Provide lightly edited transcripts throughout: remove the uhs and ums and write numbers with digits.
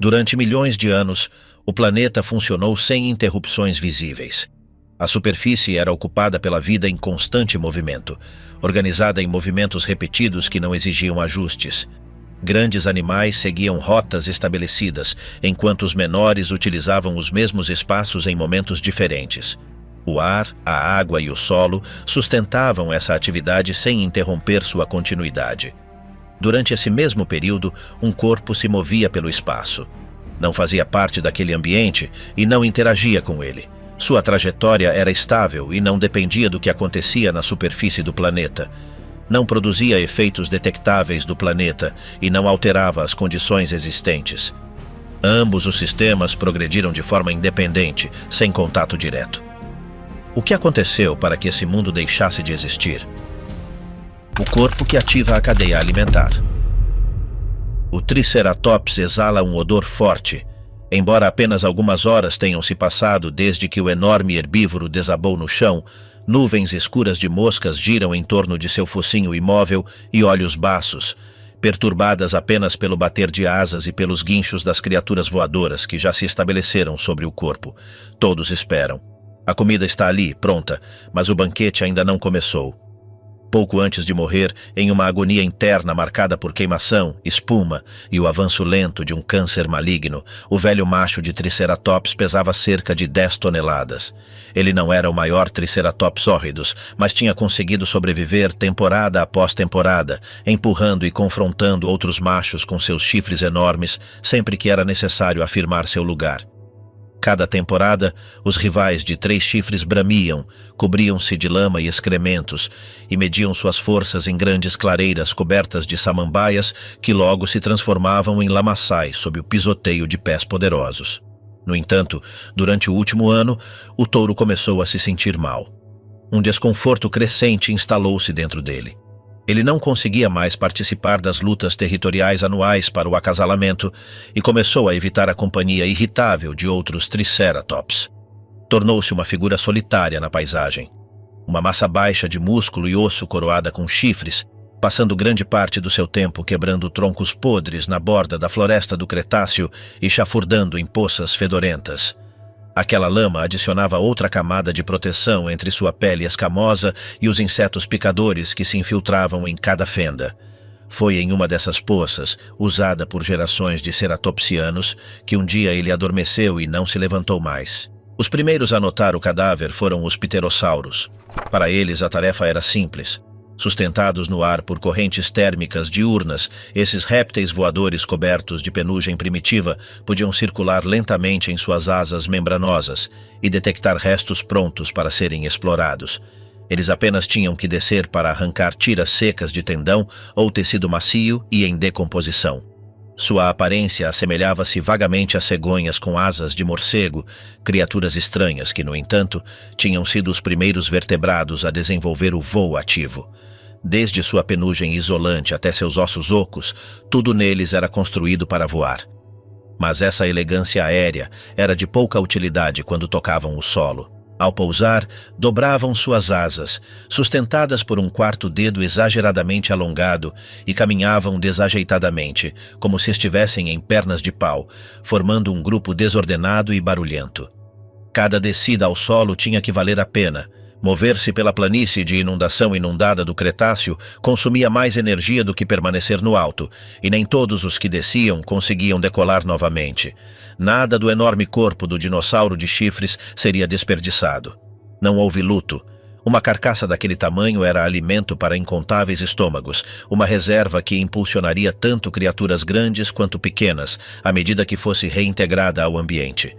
Durante milhões de anos, o planeta funcionou sem interrupções visíveis. A superfície era ocupada pela vida em constante movimento, organizada em movimentos repetidos que não exigiam ajustes. Grandes animais seguiam rotas estabelecidas, enquanto os menores utilizavam os mesmos espaços em momentos diferentes. O ar, a água e o solo sustentavam essa atividade sem interromper sua continuidade. Durante esse mesmo período, um corpo se movia pelo espaço. Não fazia parte daquele ambiente e não interagia com ele. Sua trajetória era estável e não dependia do que acontecia na superfície do planeta. Não produzia efeitos detectáveis do planeta e não alterava as condições existentes. Ambos os sistemas progrediram de forma independente, sem contato direto. O que aconteceu para que esse mundo deixasse de existir? O corpo que ativa a cadeia alimentar. O Triceratops exala um odor forte. Embora apenas algumas horas tenham se passado desde que o enorme herbívoro desabou no chão, nuvens escuras de moscas giram em torno de seu focinho imóvel e olhos baços, perturbadas apenas pelo bater de asas e pelos guinchos das criaturas voadoras que já se estabeleceram sobre o corpo. Todos esperam. A comida está ali, pronta, mas o banquete ainda não começou. Pouco antes de morrer, em uma agonia interna marcada por queimação, espuma e o avanço lento de um câncer maligno, o velho macho de Triceratops pesava cerca de 10 toneladas. Ele não era o maior Triceratops hórridos, mas tinha conseguido sobreviver temporada após temporada, empurrando e confrontando outros machos com seus chifres enormes sempre que era necessário afirmar seu lugar. Cada temporada, os rivais de 3 chifres bramiam, cobriam-se de lama e excrementos e mediam suas forças em grandes clareiras cobertas de samambaias que logo se transformavam em lamaçais sob o pisoteio de pés poderosos. No entanto, durante o último ano, o touro começou a se sentir mal. Um desconforto crescente instalou-se dentro dele. Ele não conseguia mais participar das lutas territoriais anuais para o acasalamento e começou a evitar a companhia irritável de outros Triceratops. Tornou-se uma figura solitária na paisagem. Uma massa baixa de músculo e osso coroada com chifres, passando grande parte do seu tempo quebrando troncos podres na borda da floresta do Cretáceo e chafurdando em poças fedorentas. Aquela lama adicionava outra camada de proteção entre sua pele escamosa e os insetos picadores que se infiltravam em cada fenda. Foi em uma dessas poças, usada por gerações de ceratopsianos, que um dia ele adormeceu e não se levantou mais. Os primeiros a notar o cadáver foram os pterossauros. Para eles a tarefa era simples. Sustentados no ar por correntes térmicas diurnas, esses répteis voadores cobertos de penugem primitiva podiam circular lentamente em suas asas membranosas e detectar restos prontos para serem explorados. Eles apenas tinham que descer para arrancar tiras secas de tendão ou tecido macio e em decomposição. Sua aparência assemelhava-se vagamente a cegonhas com asas de morcego, criaturas estranhas que, no entanto, tinham sido os primeiros vertebrados a desenvolver o voo ativo. Desde sua penugem isolante até seus ossos ocos, tudo neles era construído para voar. Mas essa elegância aérea era de pouca utilidade quando tocavam o solo. Ao pousar, dobravam suas asas, sustentadas por um quarto dedo exageradamente alongado, e caminhavam desajeitadamente, como se estivessem em pernas de pau, formando um grupo desordenado e barulhento. Cada descida ao solo tinha que valer a pena. Mover-se pela planície de inundação inundada do Cretáceo consumia mais energia do que permanecer no alto, e nem todos os que desciam conseguiam decolar novamente. Nada do enorme corpo do dinossauro de chifres seria desperdiçado. Não houve luto. Uma carcaça daquele tamanho era alimento para incontáveis estômagos, uma reserva que impulsionaria tanto criaturas grandes quanto pequenas, à medida que fosse reintegrada ao ambiente.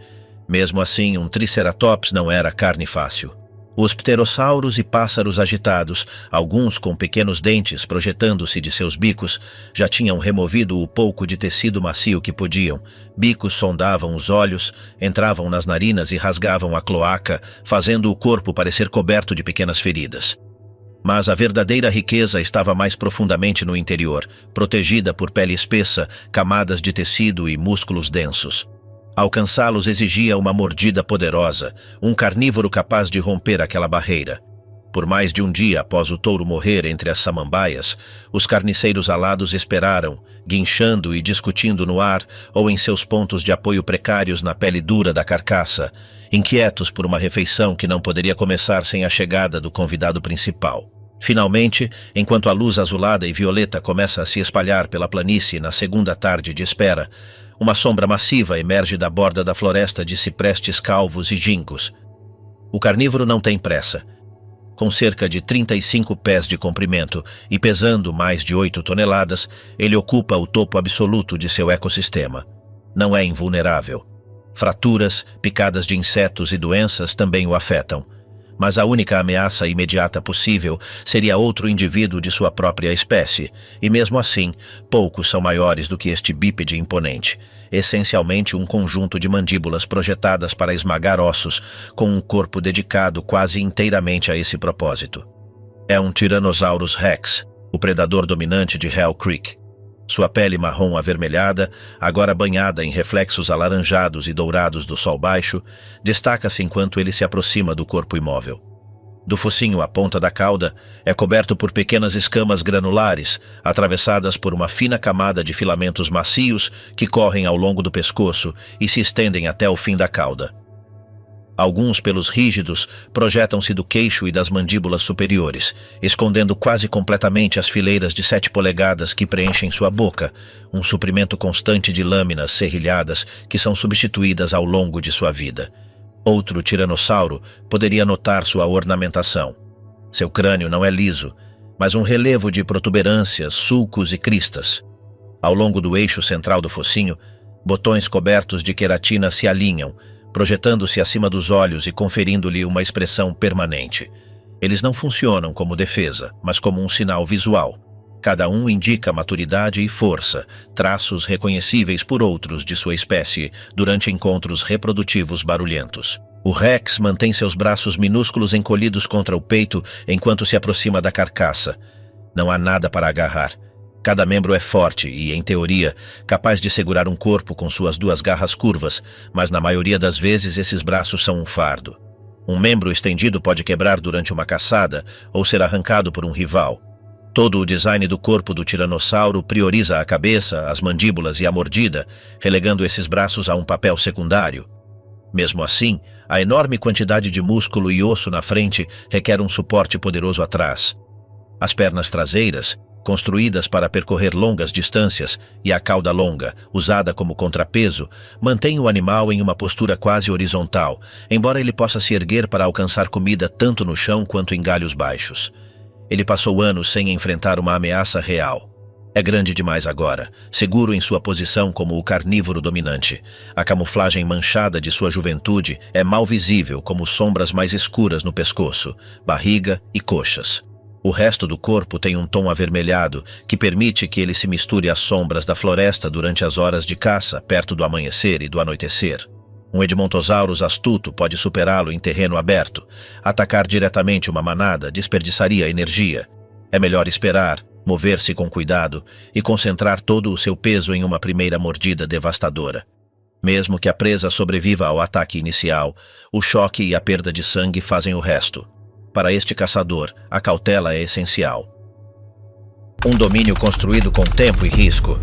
Mesmo assim, um Triceratops não era carne fácil. Os pterossauros e pássaros agitados, alguns com pequenos dentes projetando-se de seus bicos, já tinham removido o pouco de tecido macio que podiam. Bicos sondavam os olhos, entravam nas narinas e rasgavam a cloaca, fazendo o corpo parecer coberto de pequenas feridas. Mas a verdadeira riqueza estava mais profundamente no interior, protegida por pele espessa, camadas de tecido e músculos densos. Alcançá-los exigia uma mordida poderosa, um carnívoro capaz de romper aquela barreira. Por mais de um dia após o touro morrer entre as samambaias, os carniceiros alados esperaram, guinchando e discutindo no ar ou em seus pontos de apoio precários na pele dura da carcaça, inquietos por uma refeição que não poderia começar sem a chegada do convidado principal. Finalmente, enquanto a luz azulada e violeta começa a se espalhar pela planície na segunda tarde de espera, uma sombra massiva emerge da borda da floresta de ciprestes calvos e ginkgos. O carnívoro não tem pressa. Com cerca de 35 pés de comprimento e pesando mais de 8 toneladas, ele ocupa o topo absoluto de seu ecossistema. Não é invulnerável. Fraturas, picadas de insetos e doenças também o afetam. Mas a única ameaça imediata possível seria outro indivíduo de sua própria espécie, e mesmo assim, poucos são maiores do que este bípede imponente, essencialmente um conjunto de mandíbulas projetadas para esmagar ossos, com um corpo dedicado quase inteiramente a esse propósito. É um Tyrannosaurus Rex, o predador dominante de Hell Creek. Sua pele marrom avermelhada, agora banhada em reflexos alaranjados e dourados do sol baixo, destaca-se enquanto ele se aproxima do corpo imóvel. Do focinho à ponta da cauda, é coberto por pequenas escamas granulares, atravessadas por uma fina camada de filamentos macios que correm ao longo do pescoço e se estendem até o fim da cauda. Alguns pelos rígidos projetam-se do queixo e das mandíbulas superiores, escondendo quase completamente as fileiras de 7 polegadas que preenchem sua boca, um suprimento constante de lâminas serrilhadas que são substituídas ao longo de sua vida. Outro tiranossauro poderia notar sua ornamentação. Seu crânio não é liso, mas um relevo de protuberâncias, sulcos e cristas. Ao longo do eixo central do focinho, botões cobertos de queratina se alinham, projetando-se acima dos olhos e conferindo-lhe uma expressão permanente. Eles não funcionam como defesa, mas como um sinal visual. Cada um indica maturidade e força, traços reconhecíveis por outros de sua espécie durante encontros reprodutivos barulhentos. O Rex mantém seus braços minúsculos encolhidos contra o peito enquanto se aproxima da carcaça. Não há nada para agarrar. Cada membro é forte e, em teoria, capaz de segurar um corpo com suas 2 garras curvas, mas na maioria das vezes esses braços são um fardo. Um membro estendido pode quebrar durante uma caçada ou ser arrancado por um rival. Todo o design do corpo do tiranossauro prioriza a cabeça, as mandíbulas e a mordida, relegando esses braços a um papel secundário. Mesmo assim, a enorme quantidade de músculo e osso na frente requer um suporte poderoso atrás. As pernas traseiras, construídas para percorrer longas distâncias, e a cauda longa, usada como contrapeso, mantém o animal em uma postura quase horizontal, embora ele possa se erguer para alcançar comida tanto no chão quanto em galhos baixos. Ele passou anos sem enfrentar uma ameaça real. É grande demais agora, seguro em sua posição como o carnívoro dominante. A camuflagem manchada de sua juventude é mal visível como sombras mais escuras no pescoço, barriga e coxas. O resto do corpo tem um tom avermelhado que permite que ele se misture às sombras da floresta durante as horas de caça, perto do amanhecer e do anoitecer. Um Edmontosaurus astuto pode superá-lo em terreno aberto. Atacar diretamente uma manada desperdiçaria energia. É melhor esperar, mover-se com cuidado e concentrar todo o seu peso em uma primeira mordida devastadora. Mesmo que a presa sobreviva ao ataque inicial, o choque e a perda de sangue fazem o resto. Para este caçador, a cautela é essencial. Um domínio construído com tempo e risco.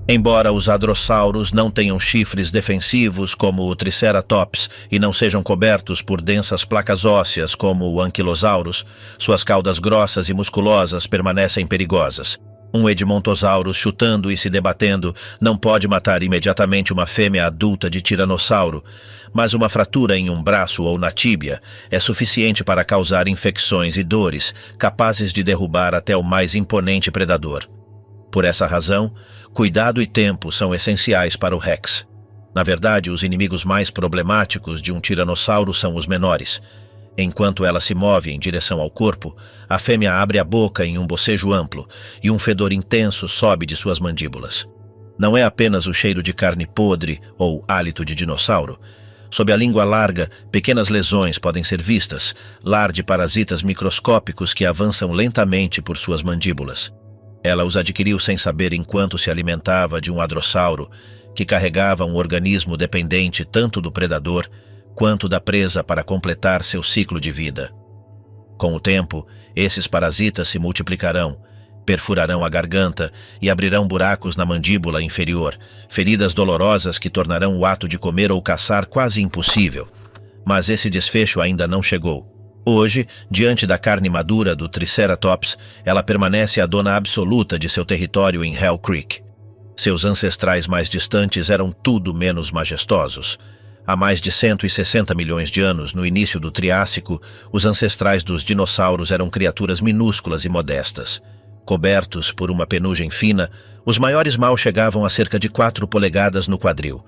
Embora os hadrossauros não tenham chifres defensivos como o Triceratops e não sejam cobertos por densas placas ósseas como o Ankylosaurus, suas caudas grossas e musculosas permanecem perigosas. Um Edmontosaurus chutando e se debatendo não pode matar imediatamente uma fêmea adulta de tiranossauro, mas uma fratura em um braço ou na tíbia é suficiente para causar infecções e dores capazes de derrubar até o mais imponente predador. Por essa razão, cuidado e tempo são essenciais para o Rex. Na verdade, os inimigos mais problemáticos de um tiranossauro são os menores. Enquanto ela se move em direção ao corpo, a fêmea abre a boca em um bocejo amplo e um fedor intenso sobe de suas mandíbulas. Não é apenas o cheiro de carne podre ou hálito de dinossauro. Sob a língua larga, pequenas lesões podem ser vistas, lar de parasitas microscópicos que avançam lentamente por suas mandíbulas. Ela os adquiriu sem saber enquanto se alimentava de um hadrossauro, que carregava um organismo dependente tanto do predador quanto da presa para completar seu ciclo de vida. Com o tempo, esses parasitas se multiplicarão, perfurarão a garganta e abrirão buracos na mandíbula inferior, feridas dolorosas que tornarão o ato de comer ou caçar quase impossível. Mas esse desfecho ainda não chegou. Hoje, diante da carne madura do Triceratops, ela permanece a dona absoluta de seu território em Hell Creek. Seus ancestrais mais distantes eram tudo menos majestosos. Há mais de 160 milhões de anos, no início do Triássico, os ancestrais dos dinossauros eram criaturas minúsculas e modestas. Cobertos por uma penugem fina, os maiores mal chegavam a cerca de 4 polegadas no quadril.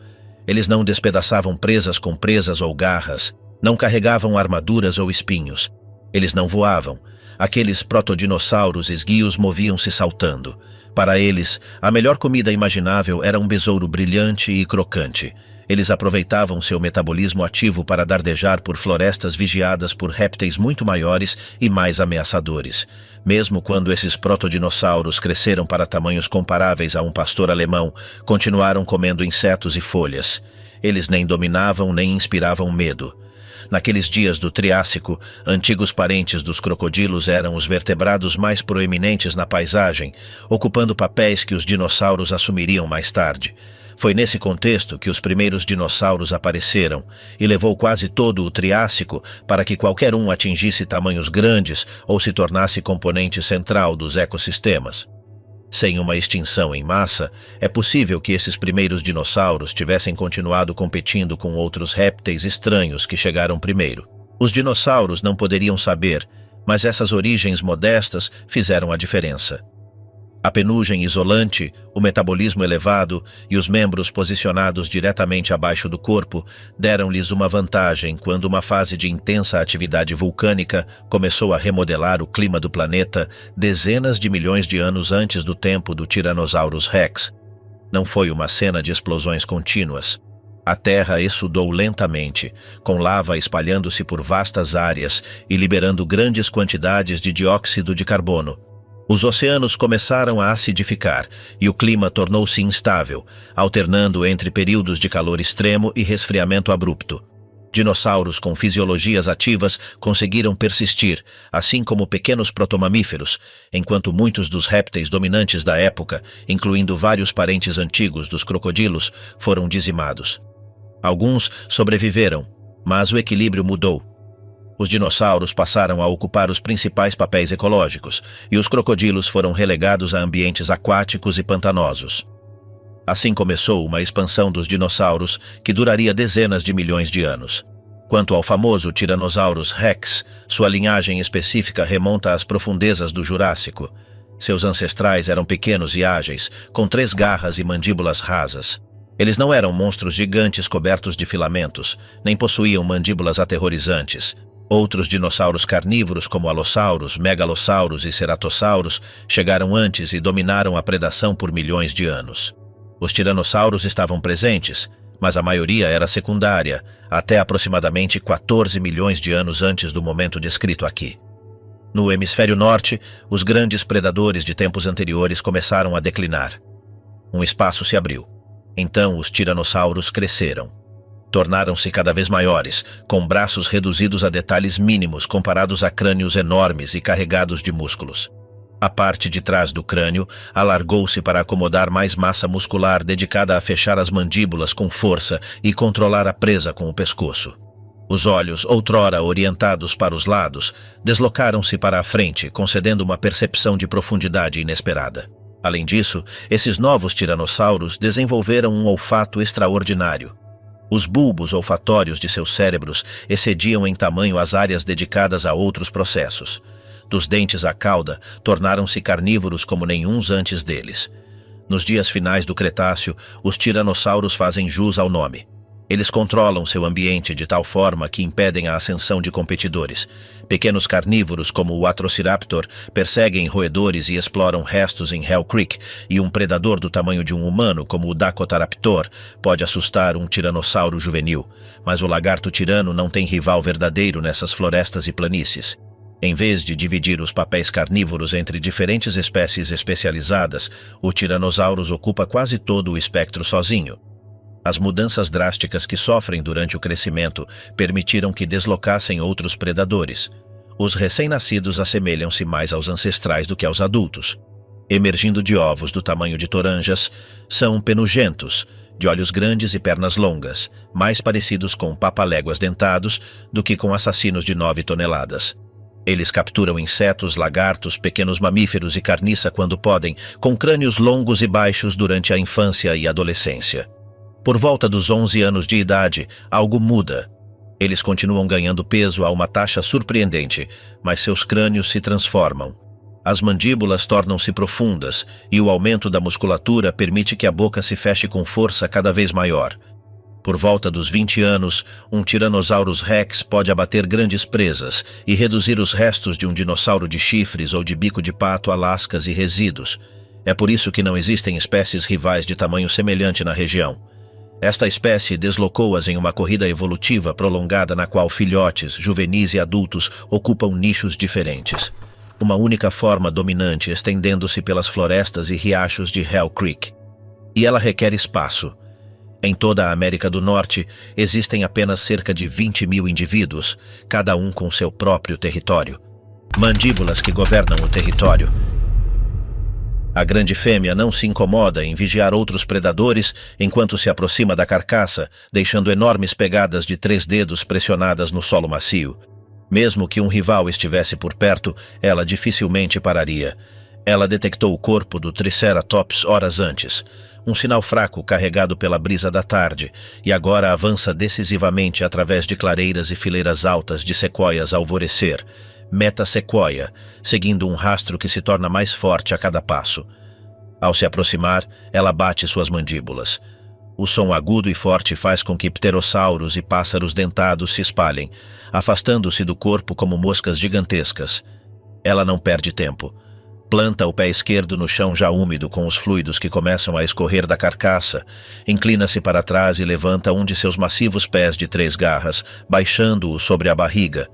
Eles não despedaçavam presas com presas ou garras, não carregavam armaduras ou espinhos. Eles não voavam. Aqueles protodinossauros esguios moviam-se saltando. Para eles, a melhor comida imaginável era um besouro brilhante e crocante. Eles aproveitavam seu metabolismo ativo para dardejar por florestas vigiadas por répteis muito maiores e mais ameaçadores. Mesmo quando esses protodinossauros cresceram para tamanhos comparáveis a um pastor alemão, continuaram comendo insetos e folhas. Eles nem dominavam nem inspiravam medo. Naqueles dias do Triássico, antigos parentes dos crocodilos eram os vertebrados mais proeminentes na paisagem, ocupando papéis que os dinossauros assumiriam mais tarde. Foi nesse contexto que os primeiros dinossauros apareceram, e levou quase todo o Triássico para que qualquer um atingisse tamanhos grandes ou se tornasse componente central dos ecossistemas. Sem uma extinção em massa, é possível que esses primeiros dinossauros tivessem continuado competindo com outros répteis estranhos que chegaram primeiro. Os dinossauros não poderiam saber, mas essas origens modestas fizeram a diferença. A penugem isolante, o metabolismo elevado e os membros posicionados diretamente abaixo do corpo deram-lhes uma vantagem quando uma fase de intensa atividade vulcânica começou a remodelar o clima do planeta dezenas de milhões de anos antes do tempo do Tyrannosaurus Rex. Não foi uma cena de explosões contínuas. A Terra exsudou lentamente, com lava espalhando-se por vastas áreas e liberando grandes quantidades de dióxido de carbono. Os oceanos começaram a acidificar e o clima tornou-se instável, alternando entre períodos de calor extremo e resfriamento abrupto. Dinossauros com fisiologias ativas conseguiram persistir, assim como pequenos protomamíferos, enquanto muitos dos répteis dominantes da época, incluindo vários parentes antigos dos crocodilos, foram dizimados. Alguns sobreviveram, mas o equilíbrio mudou. Os dinossauros passaram a ocupar os principais papéis ecológicos, e os crocodilos foram relegados a ambientes aquáticos e pantanosos. Assim começou uma expansão dos dinossauros que duraria dezenas de milhões de anos. Quanto ao famoso Tyrannosaurus Rex, sua linhagem específica remonta às profundezas do Jurássico. Seus ancestrais eram pequenos e ágeis, com 3 garras e mandíbulas rasas. Eles não eram monstros gigantes cobertos de filamentos, nem possuíam mandíbulas aterrorizantes. Outros dinossauros carnívoros, como alossauros, megalossauros e ceratossauros, chegaram antes e dominaram a predação por milhões de anos. Os tiranossauros estavam presentes, mas a maioria era secundária, até aproximadamente 14 milhões de anos antes do momento descrito aqui. No hemisfério norte, os grandes predadores de tempos anteriores começaram a declinar. Um espaço se abriu. Então os tiranossauros cresceram. Tornaram-se cada vez maiores, com braços reduzidos a detalhes mínimos comparados a crânios enormes e carregados de músculos. A parte de trás do crânio alargou-se para acomodar mais massa muscular dedicada a fechar as mandíbulas com força e controlar a presa com o pescoço. Os olhos, outrora orientados para os lados, deslocaram-se para a frente, concedendo uma percepção de profundidade inesperada. Além disso, esses novos tiranossauros desenvolveram um olfato extraordinário. Os bulbos olfatórios de seus cérebros excediam em tamanho as áreas dedicadas a outros processos. Dos dentes à cauda, tornaram-se carnívoros como nenhuns antes deles. Nos dias finais do Cretáceo, os tiranossauros fazem jus ao nome. Eles controlam seu ambiente de tal forma que impedem a ascensão de competidores. Pequenos carnívoros como o Atrociraptor perseguem roedores e exploram restos em Hell Creek, e um predador do tamanho de um humano como o Dakotaraptor pode assustar um tiranossauro juvenil, mas o lagarto tirano não tem rival verdadeiro nessas florestas e planícies. Em vez de dividir os papéis carnívoros entre diferentes espécies especializadas, o Tyrannosaurus ocupa quase todo o espectro sozinho. As mudanças drásticas que sofrem durante o crescimento permitiram que deslocassem outros predadores. Os recém-nascidos assemelham-se mais aos ancestrais do que aos adultos. Emergindo de ovos do tamanho de toranjas, são penugentos, de olhos grandes e pernas longas, mais parecidos com papaléguas dentados do que com assassinos de 9 toneladas. Eles capturam insetos, lagartos, pequenos mamíferos e carniça quando podem, com crânios longos e baixos durante a infância e adolescência. Por volta dos 11 anos de idade, algo muda. Eles continuam ganhando peso a uma taxa surpreendente, mas seus crânios se transformam. As mandíbulas tornam-se profundas e o aumento da musculatura permite que a boca se feche com força cada vez maior. Por volta dos 20 anos, um Tyrannosaurus Rex pode abater grandes presas e reduzir os restos de um dinossauro de chifres ou de bico de pato a lascas e resíduos. É por isso que não existem espécies rivais de tamanho semelhante na região. Esta espécie deslocou-as em uma corrida evolutiva prolongada na qual filhotes, juvenis e adultos ocupam nichos diferentes. Uma única forma dominante estendendo-se pelas florestas e riachos de Hell Creek. E ela requer espaço. Em toda a América do Norte, existem apenas cerca de 20 mil indivíduos, cada um com seu próprio território. Mandíbulas que governam o território. A grande fêmea não se incomoda em vigiar outros predadores enquanto se aproxima da carcaça, deixando enormes pegadas de 3 dedos pressionadas no solo macio. Mesmo que um rival estivesse por perto, ela dificilmente pararia. Ela detectou o corpo do Triceratops horas antes, um sinal fraco carregado pela brisa da tarde, e agora avança decisivamente através de clareiras e fileiras altas de sequoias ao alvorecer, meta-sequoia, seguindo um rastro que se torna mais forte a cada passo. Ao se aproximar, ela bate suas mandíbulas. O som agudo e forte faz com que pterossauros e pássaros dentados se espalhem, afastando-se do corpo como moscas gigantescas. Ela não perde tempo. Planta o pé esquerdo no chão já úmido com os fluidos que começam a escorrer da carcaça, inclina-se para trás e levanta um de seus massivos pés de 3 garras, baixando-o sobre a barriga.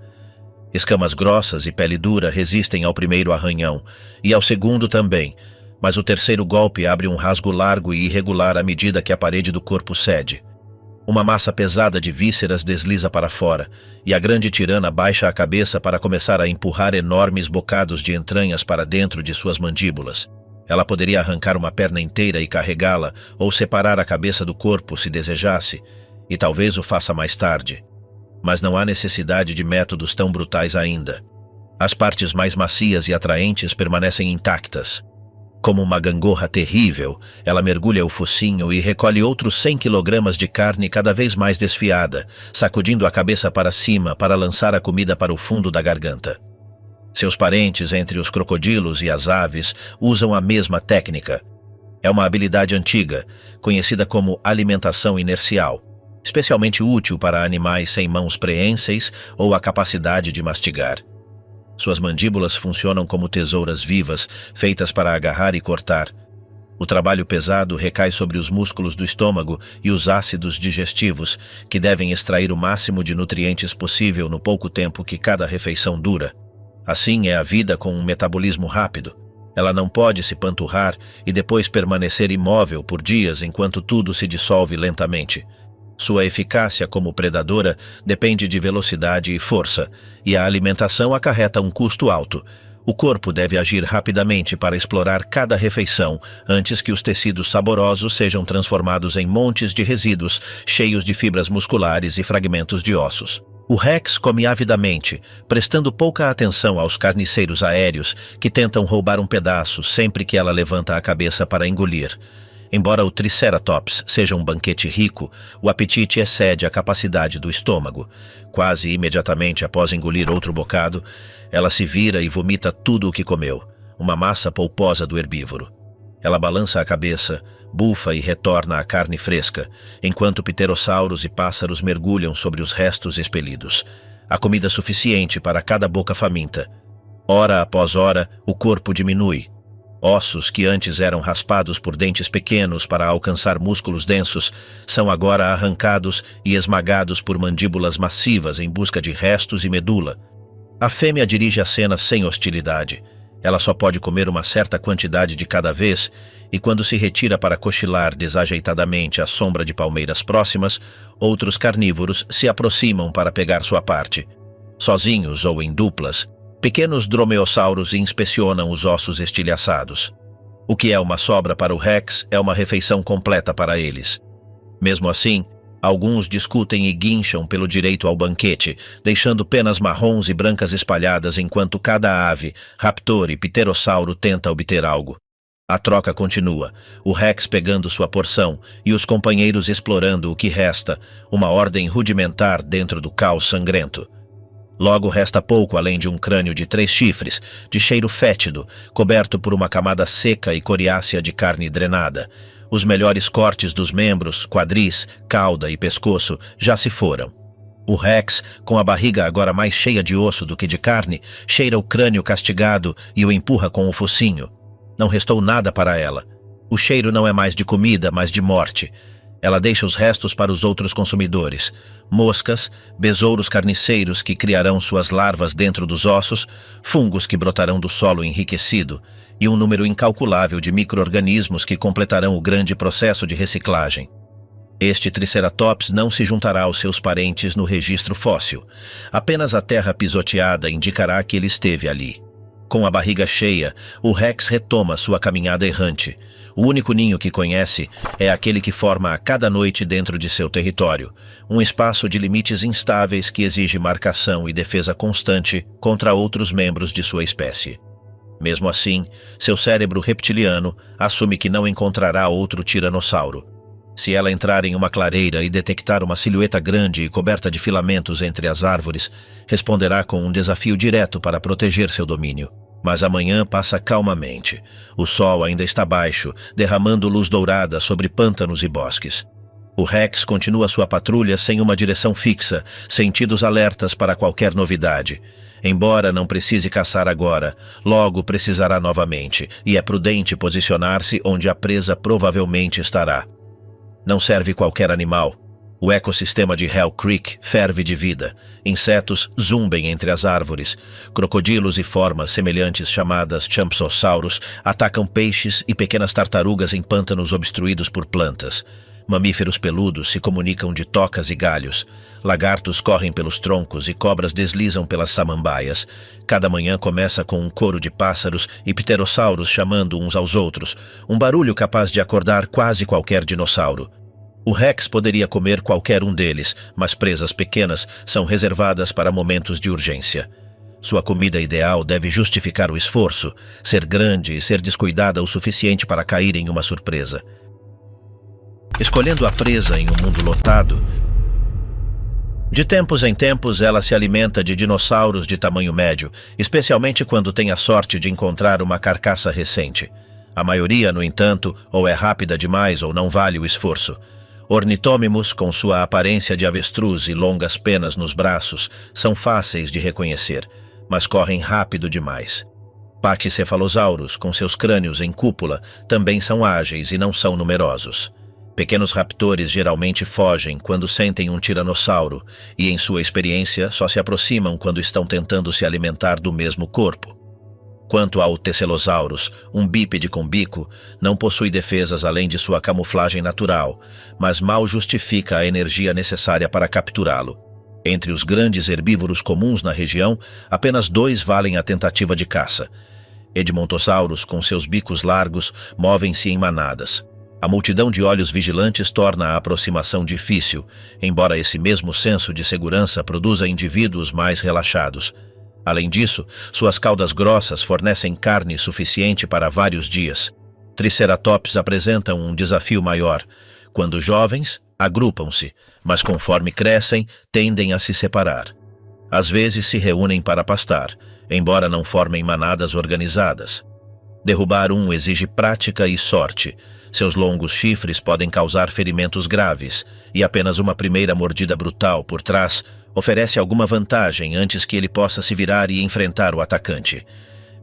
Escamas grossas e pele dura resistem ao primeiro arranhão, e ao segundo também, mas o terceiro golpe abre um rasgo largo e irregular à medida que a parede do corpo cede. Uma massa pesada de vísceras desliza para fora, e a grande tirana baixa a cabeça para começar a empurrar enormes bocados de entranhas para dentro de suas mandíbulas. Ela poderia arrancar uma perna inteira e carregá-la, ou separar a cabeça do corpo se desejasse, e talvez o faça mais tarde. Mas não há necessidade de métodos tão brutais ainda. As partes mais macias e atraentes permanecem intactas. Como uma gangorra terrível, ela mergulha o focinho e recolhe outros 100 quilogramas de carne cada vez mais desfiada, sacudindo a cabeça para cima para lançar a comida para o fundo da garganta. Seus parentes entre os crocodilos e as aves usam a mesma técnica. É uma habilidade antiga, conhecida como alimentação inercial, especialmente útil para animais sem mãos preenseis ou a capacidade de mastigar. Suas mandíbulas funcionam como tesouras vivas, feitas para agarrar e cortar. O trabalho pesado recai sobre os músculos do estômago e os ácidos digestivos, que devem extrair o máximo de nutrientes possível no pouco tempo que cada refeição dura. Assim é a vida com um metabolismo rápido. Ela não pode se panturrar e depois permanecer imóvel por dias enquanto tudo se dissolve lentamente. Sua eficácia como predadora depende de velocidade e força, e a alimentação acarreta um custo alto. O corpo deve agir rapidamente para explorar cada refeição antes que os tecidos saborosos sejam transformados em montes de resíduos cheios de fibras musculares e fragmentos de ossos. O Rex come avidamente, prestando pouca atenção aos carniceiros aéreos que tentam roubar um pedaço sempre que ela levanta a cabeça para engolir. Embora o Triceratops seja um banquete rico, o apetite excede a capacidade do estômago. Quase imediatamente após engolir outro bocado, ela se vira e vomita tudo o que comeu, uma massa polposa do herbívoro. Ela balança a cabeça, bufa e retorna a carne fresca, enquanto pterossauros e pássaros mergulham sobre os restos expelidos. Há comida suficiente para cada boca faminta. Hora após hora, o corpo diminui. Ossos que antes eram raspados por dentes pequenos para alcançar músculos densos são agora arrancados e esmagados por mandíbulas massivas em busca de restos e medula. A fêmea dirige a cena sem hostilidade. Ela só pode comer uma certa quantidade de cada vez e quando se retira para cochilar desajeitadamente à sombra de palmeiras próximas, outros carnívoros se aproximam para pegar sua parte. Sozinhos ou em duplas, Pequenos dromeossauros inspecionam os ossos estilhaçados. O que é uma sobra para o Rex é uma refeição completa para eles. Mesmo assim, alguns discutem e guincham pelo direito ao banquete, deixando penas marrons e brancas espalhadas enquanto cada ave, raptor e pterossauro tenta obter algo. A troca continua, o Rex pegando sua porção e os companheiros explorando o que resta, uma ordem rudimentar dentro do caos sangrento. Logo resta pouco além de um crânio de 3 chifres, de cheiro fétido, coberto por uma camada seca e coriácea de carne drenada. Os melhores cortes dos membros, quadris, cauda e pescoço já se foram. O Rex, com a barriga agora mais cheia de osso do que de carne, cheira o crânio castigado e o empurra com o focinho. Não restou nada para ela. O cheiro não é mais de comida, mas de morte. Ela deixa os restos para os outros consumidores. Moscas, besouros carniceiros que criarão suas larvas dentro dos ossos, fungos que brotarão do solo enriquecido e um número incalculável de micro-organismos que completarão o grande processo de reciclagem. Este Triceratops não se juntará aos seus parentes no registro fóssil. Apenas a terra pisoteada indicará que ele esteve ali. Com a barriga cheia, o Rex retoma sua caminhada errante. O único ninho que conhece é aquele que forma a cada noite dentro de seu território, um espaço de limites instáveis que exige marcação e defesa constante contra outros membros de sua espécie. Mesmo assim, seu cérebro reptiliano assume que não encontrará outro tiranossauro. Se ela entrar em uma clareira e detectar uma silhueta grande e coberta de filamentos entre as árvores, responderá com um desafio direto para proteger seu domínio. Mas amanhã passa calmamente. O sol ainda está baixo, derramando luz dourada sobre pântanos e bosques. O Rex continua sua patrulha sem uma direção fixa, sentidos alertas para qualquer novidade. Embora não precise caçar agora, logo precisará novamente, e é prudente posicionar-se onde a presa provavelmente estará. Não serve qualquer animal. O ecossistema de Hell Creek ferve de vida. Insetos zumbem entre as árvores. Crocodilos e formas semelhantes chamadas champsossauros atacam peixes e pequenas tartarugas em pântanos obstruídos por plantas. Mamíferos peludos se comunicam de tocas e galhos. Lagartos correm pelos troncos e cobras deslizam pelas samambaias. Cada manhã começa com um coro de pássaros e pterossauros chamando uns aos outros, um barulho capaz de acordar quase qualquer dinossauro. O Rex poderia comer qualquer um deles, mas presas pequenas são reservadas para momentos de urgência. Sua comida ideal deve justificar o esforço, ser grande e ser descuidada o suficiente para cair em uma surpresa. Escolhendo a presa em um mundo lotado, de tempos em tempos ela se alimenta de dinossauros de tamanho médio, especialmente quando tem a sorte de encontrar uma carcaça recente. A maioria, no entanto, ou é rápida demais ou não vale o esforço. Ornitômimos, com sua aparência de avestruz e longas penas nos braços, são fáceis de reconhecer, mas correm rápido demais. Pachycephalosaurus, com seus crânios em cúpula, também são ágeis e não são numerosos. Pequenos raptores geralmente fogem quando sentem um tiranossauro e, em sua experiência, só se aproximam quando estão tentando se alimentar do mesmo corpo. Quanto ao Tecellosaurus, um bípede com bico, não possui defesas além de sua camuflagem natural, mas mal justifica a energia necessária para capturá-lo. Entre os grandes herbívoros comuns na região, apenas 2 valem a tentativa de caça. Edmontosaurus, com seus bicos largos, movem-se em manadas. A multidão de olhos vigilantes torna a aproximação difícil, embora esse mesmo senso de segurança produza indivíduos mais relaxados. Além disso, suas caudas grossas fornecem carne suficiente para vários dias. Triceratops apresentam um desafio maior. Quando jovens, agrupam-se, mas conforme crescem, tendem a se separar. Às vezes se reúnem para pastar, embora não formem manadas organizadas. Derrubar um exige prática e sorte. Seus longos chifres podem causar ferimentos graves, e apenas uma primeira mordida brutal por trás oferece alguma vantagem antes que ele possa se virar e enfrentar o atacante.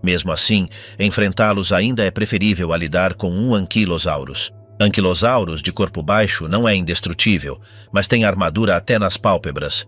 Mesmo assim, enfrentá-los ainda é preferível a lidar com um Ankylosaurus. Ankylosaurus de corpo baixo não é indestrutível, mas tem armadura até nas pálpebras.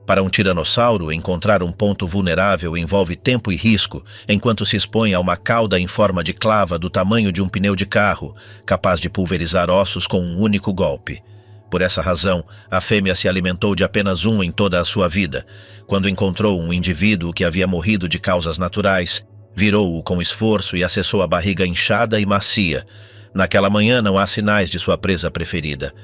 Para um tiranossauro, encontrar um ponto vulnerável envolve tempo e risco, enquanto se expõe a uma cauda em forma de clava do tamanho de um pneu de carro, capaz de pulverizar ossos com um único golpe. Por essa razão, a fêmea se alimentou de apenas um em toda a sua vida. Quando encontrou um indivíduo que havia morrido de causas naturais, virou-o com esforço e acessou a barriga inchada e macia. Naquela manhã não há sinais de sua presa preferida.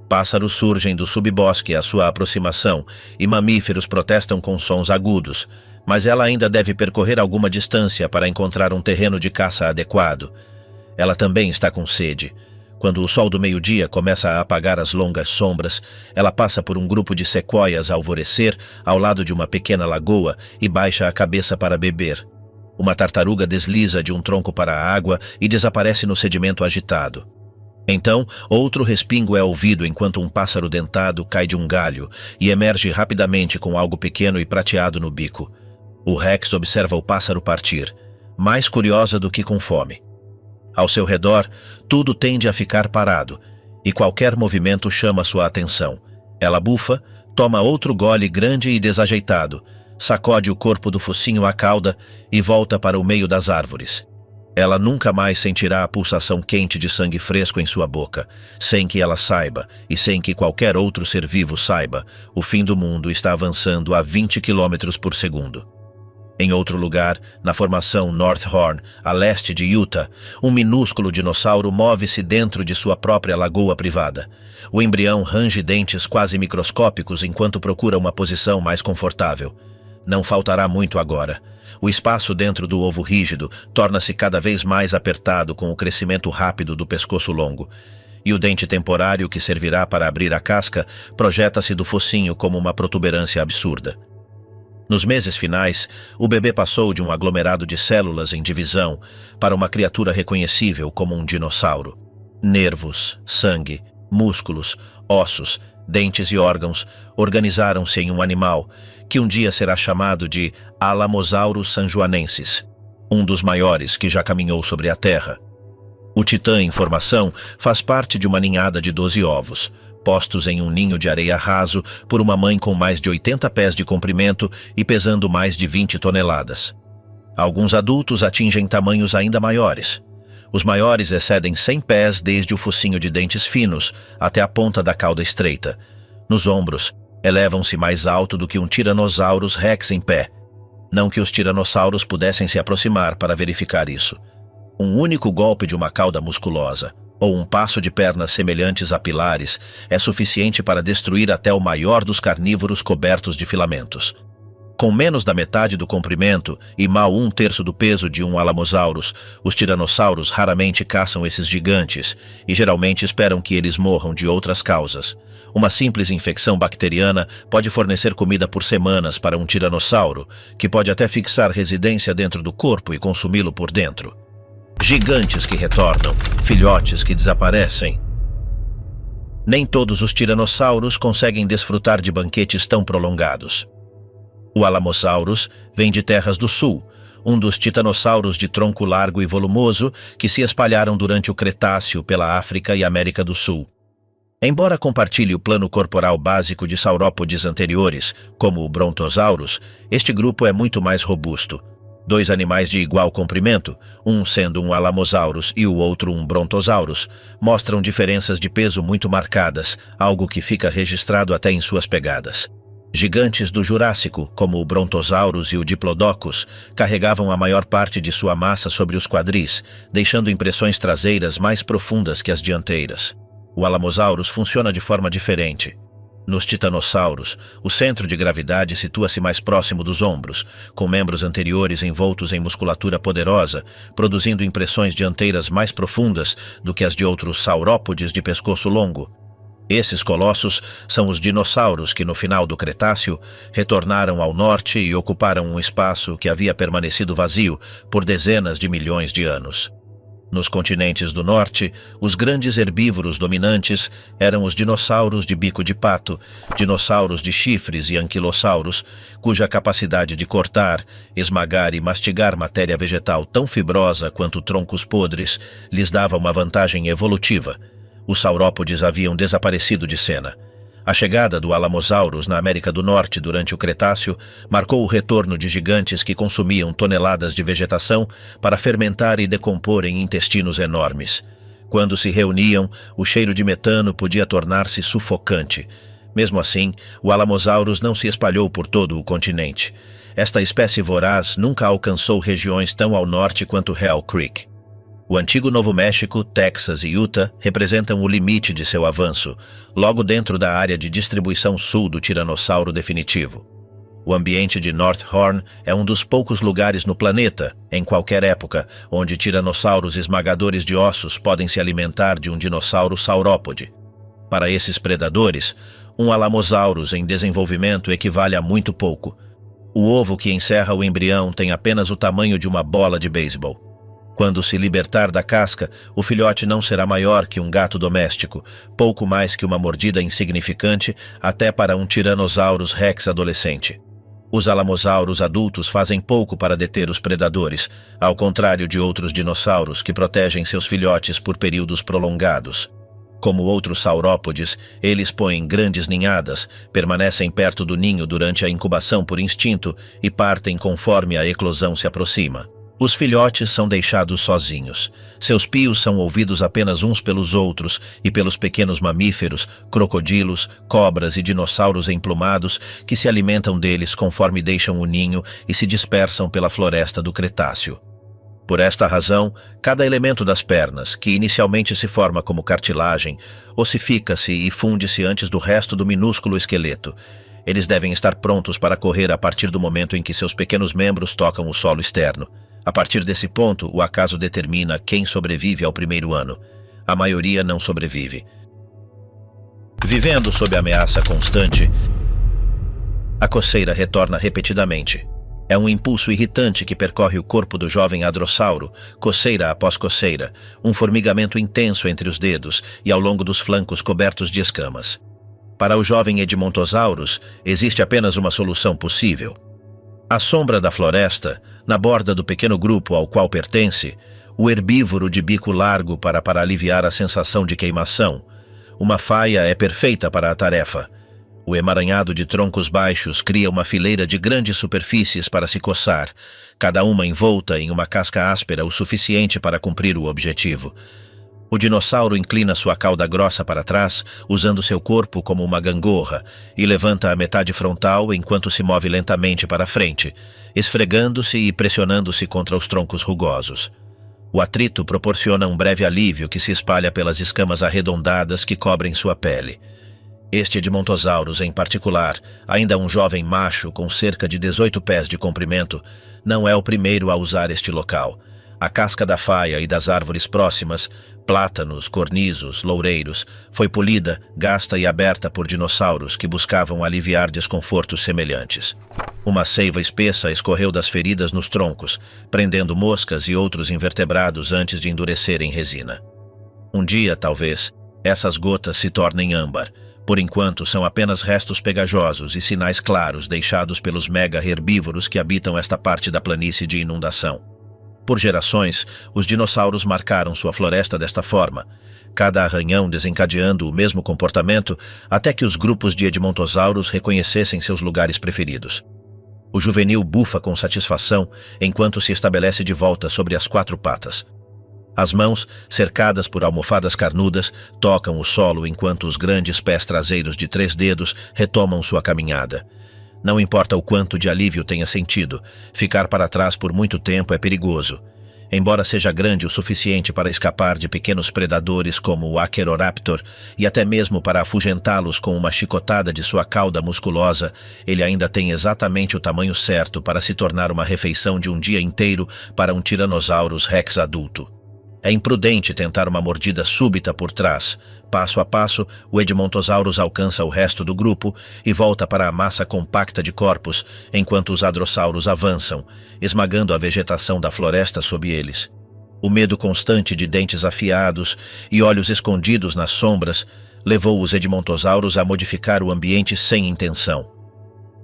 Pássaros surgem do subbosque à sua aproximação e mamíferos protestam com sons agudos, mas ela ainda deve percorrer alguma distância para encontrar um terreno de caça adequado. Ela também está com sede. Quando o sol do meio-dia começa a apagar as longas sombras, ela passa por um grupo de sequoias a alvorecer ao lado de uma pequena lagoa e baixa a cabeça para beber. Uma tartaruga desliza de um tronco para a água e desaparece no sedimento agitado. Então, outro respingo é ouvido enquanto um pássaro dentado cai de um galho e emerge rapidamente com algo pequeno e prateado no bico. O Rex observa o pássaro partir, mais curiosa do que com fome. Ao seu redor, tudo tende a ficar parado, e qualquer movimento chama sua atenção. Ela bufa, toma outro gole grande e desajeitado, sacode o corpo do focinho à cauda e volta para o meio das árvores. Ela nunca mais sentirá a pulsação quente de sangue fresco em sua boca, sem que ela saiba, e sem que qualquer outro ser vivo saiba, o fim do mundo está avançando a 20 km por segundo. Em outro lugar, na formação North Horn, a leste de Utah, um minúsculo dinossauro move-se dentro de sua própria lagoa privada. O embrião range dentes quase microscópicos enquanto procura uma posição mais confortável. Não faltará muito agora. O espaço dentro do ovo rígido torna-se cada vez mais apertado com o crescimento rápido do pescoço longo. E o dente temporário que servirá para abrir a casca projeta-se do focinho como uma protuberância absurda. Nos meses finais, o bebê passou de um aglomerado de células em divisão para uma criatura reconhecível como um dinossauro. Nervos, sangue, músculos, ossos, dentes e órgãos organizaram-se em um animal que um dia será chamado de Alamosaurus sanjuanensis, um dos maiores que já caminhou sobre a Terra. O titã em formação faz parte de uma ninhada de 12 ovos, postos em um ninho de areia raso por uma mãe com mais de 80 pés de comprimento e pesando mais de 20 toneladas. Alguns adultos atingem tamanhos ainda maiores. Os maiores excedem 100 pés desde o focinho de dentes finos até a ponta da cauda estreita. Nos ombros, elevam-se mais alto do que um Tyrannosaurus Rex em pé. Não que os tiranossauros pudessem se aproximar para verificar isso. Um único golpe de uma cauda musculosa, ou um passo de pernas semelhantes a pilares, é suficiente para destruir até o maior dos carnívoros cobertos de filamentos. Com menos da metade do comprimento e mal 1/3 do peso de um Alamosaurus, os tiranossauros raramente caçam esses gigantes e geralmente esperam que eles morram de outras causas. Uma simples infecção bacteriana pode fornecer comida por semanas para um tiranossauro, que pode até fixar residência dentro do corpo e consumi-lo por dentro. Gigantes que retornam, filhotes que desaparecem. Nem todos os tiranossauros conseguem desfrutar de banquetes tão prolongados. O Alamosaurus vem de terras do sul, um dos titanossauros de tronco largo e volumoso que se espalharam durante o Cretáceo pela África e América do Sul. Embora compartilhe o plano corporal básico de saurópodes anteriores, como o Brontosaurus, este grupo é muito mais robusto. 2 animais de igual comprimento, um sendo um Alamosaurus e o outro um Brontosaurus, mostram diferenças de peso muito marcadas, algo que fica registrado até em suas pegadas. Gigantes do Jurássico, como o Brontosaurus e o Diplodocus, carregavam a maior parte de sua massa sobre os quadris, deixando impressões traseiras mais profundas que as dianteiras. O Alamosaurus funciona de forma diferente. Nos titanossauros, o centro de gravidade situa-se mais próximo dos ombros, com membros anteriores envoltos em musculatura poderosa, produzindo impressões dianteiras mais profundas do que as de outros saurópodes de pescoço longo. Esses colossos são os dinossauros que, no final do Cretáceo, retornaram ao norte e ocuparam um espaço que havia permanecido vazio por dezenas de milhões de anos. Nos continentes do norte, os grandes herbívoros dominantes eram os dinossauros de bico de pato, dinossauros de chifres e anquilossauros, cuja capacidade de cortar, esmagar e mastigar matéria vegetal tão fibrosa quanto troncos podres lhes dava uma vantagem evolutiva. Os saurópodes haviam desaparecido de cena. A chegada do Alamosaurus na América do Norte durante o Cretáceo marcou o retorno de gigantes que consumiam toneladas de vegetação para fermentar e decompor em intestinos enormes. Quando se reuniam, o cheiro de metano podia tornar-se sufocante. Mesmo assim, o Alamosaurus não se espalhou por todo o continente. Esta espécie voraz nunca alcançou regiões tão ao norte quanto Hell Creek. O antigo Novo México, Texas e Utah representam o limite de seu avanço, logo dentro da área de distribuição sul do tiranossauro definitivo. O ambiente de North Horn é um dos poucos lugares no planeta, em qualquer época, onde tiranossauros esmagadores de ossos podem se alimentar de um dinossauro saurópode. Para esses predadores, um Alamosaurus em desenvolvimento equivale a muito pouco. O ovo que encerra o embrião tem apenas o tamanho de uma bola de beisebol. Quando se libertar da casca, o filhote não será maior que um gato doméstico, pouco mais que uma mordida insignificante até para um Tyrannosaurus rex adolescente. Os Alamosaurus adultos fazem pouco para deter os predadores, ao contrário de outros dinossauros que protegem seus filhotes por períodos prolongados. Como outros saurópodes, eles põem grandes ninhadas, permanecem perto do ninho durante a incubação por instinto e partem conforme a eclosão se aproxima. Os filhotes são deixados sozinhos. Seus pios são ouvidos apenas uns pelos outros e pelos pequenos mamíferos, crocodilos, cobras e dinossauros emplumados que se alimentam deles conforme deixam o ninho e se dispersam pela floresta do Cretáceo. Por esta razão, cada elemento das pernas, que inicialmente se forma como cartilagem, ossifica-se e funde-se antes do resto do minúsculo esqueleto. Eles devem estar prontos para correr a partir do momento em que seus pequenos membros tocam o solo externo. A partir desse ponto, o acaso determina quem sobrevive ao primeiro ano. A maioria não sobrevive. Vivendo sob ameaça constante, a coceira retorna repetidamente. É um impulso irritante que percorre o corpo do jovem hadrossauro, coceira após coceira, um formigamento intenso entre os dedos e ao longo dos flancos cobertos de escamas. Para o jovem Edmontosaurus, existe apenas uma solução possível. À sombra da floresta, na borda do pequeno grupo ao qual pertence, o herbívoro de bico largo para aliviar a sensação de queimação. Uma faia é perfeita para a tarefa. O emaranhado de troncos baixos cria uma fileira de grandes superfícies para se coçar, cada uma envolta em uma casca áspera o suficiente para cumprir o objetivo. O dinossauro inclina sua cauda grossa para trás, usando seu corpo como uma gangorra, e levanta a metade frontal enquanto se move lentamente para frente, esfregando-se e pressionando-se contra os troncos rugosos. O atrito proporciona um breve alívio que se espalha pelas escamas arredondadas que cobrem sua pele. Este Edmontosaurus, em particular, ainda um jovem macho com cerca de 18 pés de comprimento, não é o primeiro a usar este local. A casca da faia e das árvores próximas, plátanos, cornizos, loureiros, foi polida, gasta e aberta por dinossauros que buscavam aliviar desconfortos semelhantes. Uma seiva espessa escorreu das feridas nos troncos, prendendo moscas e outros invertebrados antes de endurecer em resina. Um dia, talvez, essas gotas se tornem âmbar. Por enquanto, são apenas restos pegajosos e sinais claros deixados pelos mega-herbívoros que habitam esta parte da planície de inundação. Por gerações, os dinossauros marcaram sua floresta desta forma, cada arranhão desencadeando o mesmo comportamento até que os grupos de Edmontosaurus reconhecessem seus lugares preferidos. O juvenil bufa com satisfação enquanto se estabelece de volta sobre as 4 patas. As mãos, cercadas por almofadas carnudas, tocam o solo enquanto os grandes pés traseiros de 3 dedos retomam sua caminhada. Não importa o quanto de alívio tenha sentido, ficar para trás por muito tempo é perigoso. Embora seja grande o suficiente para escapar de pequenos predadores como o Acheroraptor e até mesmo para afugentá-los com uma chicotada de sua cauda musculosa, ele ainda tem exatamente o tamanho certo para se tornar uma refeição de um dia inteiro para um Tyrannosaurus rex adulto. É imprudente tentar uma mordida súbita por trás. Passo a passo, o Edmontosaurus alcança o resto do grupo e volta para a massa compacta de corpos, enquanto os hadrossauros avançam, esmagando a vegetação da floresta sob eles. O medo constante de dentes afiados e olhos escondidos nas sombras levou os Edmontosaurus a modificar o ambiente sem intenção.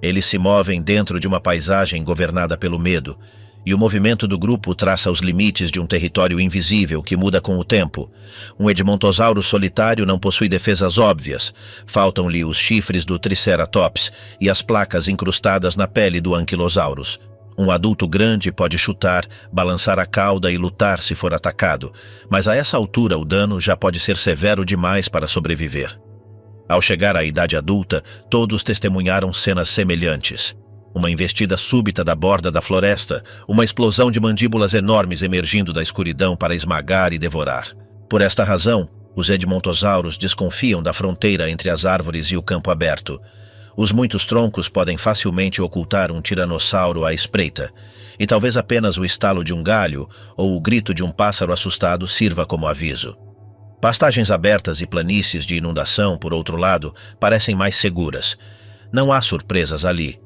Eles se movem dentro de uma paisagem governada pelo medo, e o movimento do grupo traça os limites de um território invisível que muda com o tempo. Um Edmontosaurus solitário não possui defesas óbvias. Faltam-lhe os chifres do Triceratops e as placas incrustadas na pele do Ankylosaurus. Um adulto grande pode chutar, balançar a cauda e lutar se for atacado, mas a essa altura o dano já pode ser severo demais para sobreviver. Ao chegar à idade adulta, todos testemunharam cenas semelhantes. Uma investida súbita da borda da floresta, uma explosão de mandíbulas enormes emergindo da escuridão para esmagar e devorar. Por esta razão, os edmontossauros desconfiam da fronteira entre as árvores e o campo aberto. Os muitos troncos podem facilmente ocultar um tiranossauro à espreita, e talvez apenas o estalo de um galho ou o grito de um pássaro assustado sirva como aviso. Pastagens abertas e planícies de inundação, por outro lado, parecem mais seguras. Não há surpresas ali.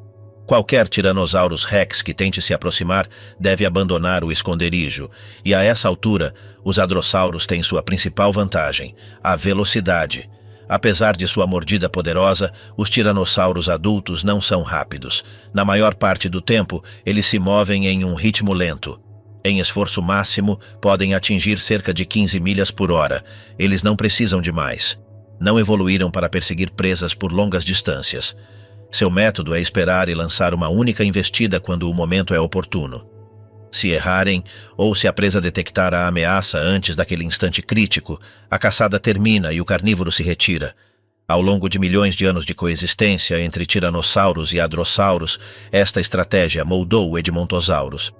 Qualquer Tyrannosaurus Rex que tente se aproximar deve abandonar o esconderijo, e a essa altura, os hadrossauros têm sua principal vantagem, a velocidade. Apesar de sua mordida poderosa, os tiranossauros adultos não são rápidos. Na maior parte do tempo, eles se movem em um ritmo lento. Em esforço máximo, podem atingir cerca de 15 milhas por hora. Eles não precisam de mais. Não evoluíram para perseguir presas por longas distâncias. Seu método é esperar e lançar uma única investida quando o momento é oportuno. Se errarem, ou se a presa detectar a ameaça antes daquele instante crítico, a caçada termina e o carnívoro se retira. Ao longo de milhões de anos de coexistência entre tiranossauros e hadrossauros, esta estratégia moldou o Edmontosaurus.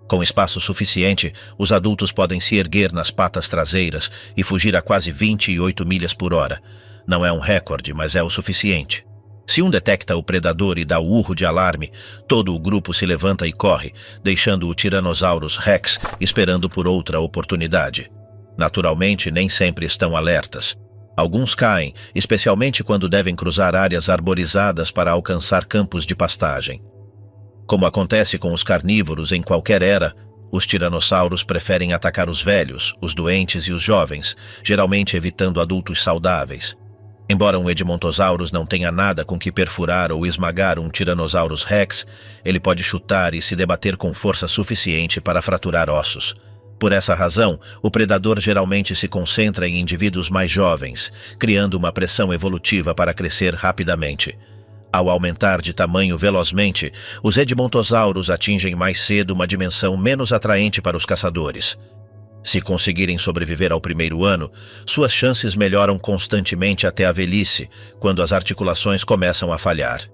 Com espaço suficiente, os adultos podem se erguer nas patas traseiras e fugir a quase 28 milhas por hora. Não é um recorde, mas é o suficiente. Se um detecta o predador e dá o urro de alarme, todo o grupo se levanta e corre, deixando o Tyrannosaurus Rex esperando por outra oportunidade. Naturalmente, nem sempre estão alertas. Alguns caem, especialmente quando devem cruzar áreas arborizadas para alcançar campos de pastagem. Como acontece com os carnívoros em qualquer era, os tiranossauros preferem atacar os velhos, os doentes e os jovens, geralmente evitando adultos saudáveis. Embora um Edmontosaurus não tenha nada com que perfurar ou esmagar um Tyrannosaurus Rex, ele pode chutar e se debater com força suficiente para fraturar ossos. Por essa razão, o predador geralmente se concentra em indivíduos mais jovens, criando uma pressão evolutiva para crescer rapidamente. Ao aumentar de tamanho velozmente, os Edmontosaurus atingem mais cedo uma dimensão menos atraente para os caçadores. Se conseguirem sobreviver ao primeiro ano, suas chances melhoram constantemente até a velhice, quando as articulações começam a falhar.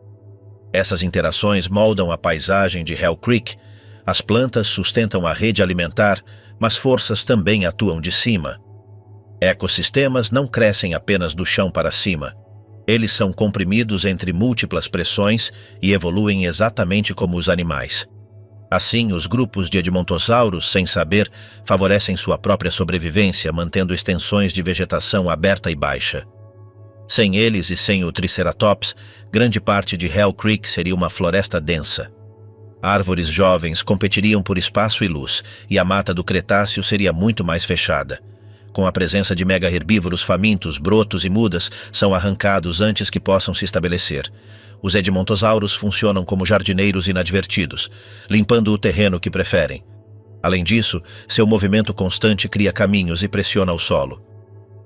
Essas interações moldam a paisagem de Hell Creek. As plantas sustentam a rede alimentar, mas forças também atuam de cima. Ecossistemas não crescem apenas do chão para cima. Eles são comprimidos entre múltiplas pressões e evoluem exatamente como os animais. Assim, os grupos de Edmontossauros, sem saber, favorecem sua própria sobrevivência, mantendo extensões de vegetação aberta e baixa. Sem eles e sem o Triceratops, grande parte de Hell Creek seria uma floresta densa. Árvores jovens competiriam por espaço e luz, e a mata do Cretáceo seria muito mais fechada. Com a presença de mega-herbívoros famintos, brotos e mudas são arrancados antes que possam se estabelecer. Os Edmontossauros funcionam como jardineiros inadvertidos, limpando o terreno que preferem. Além disso, seu movimento constante cria caminhos e pressiona o solo.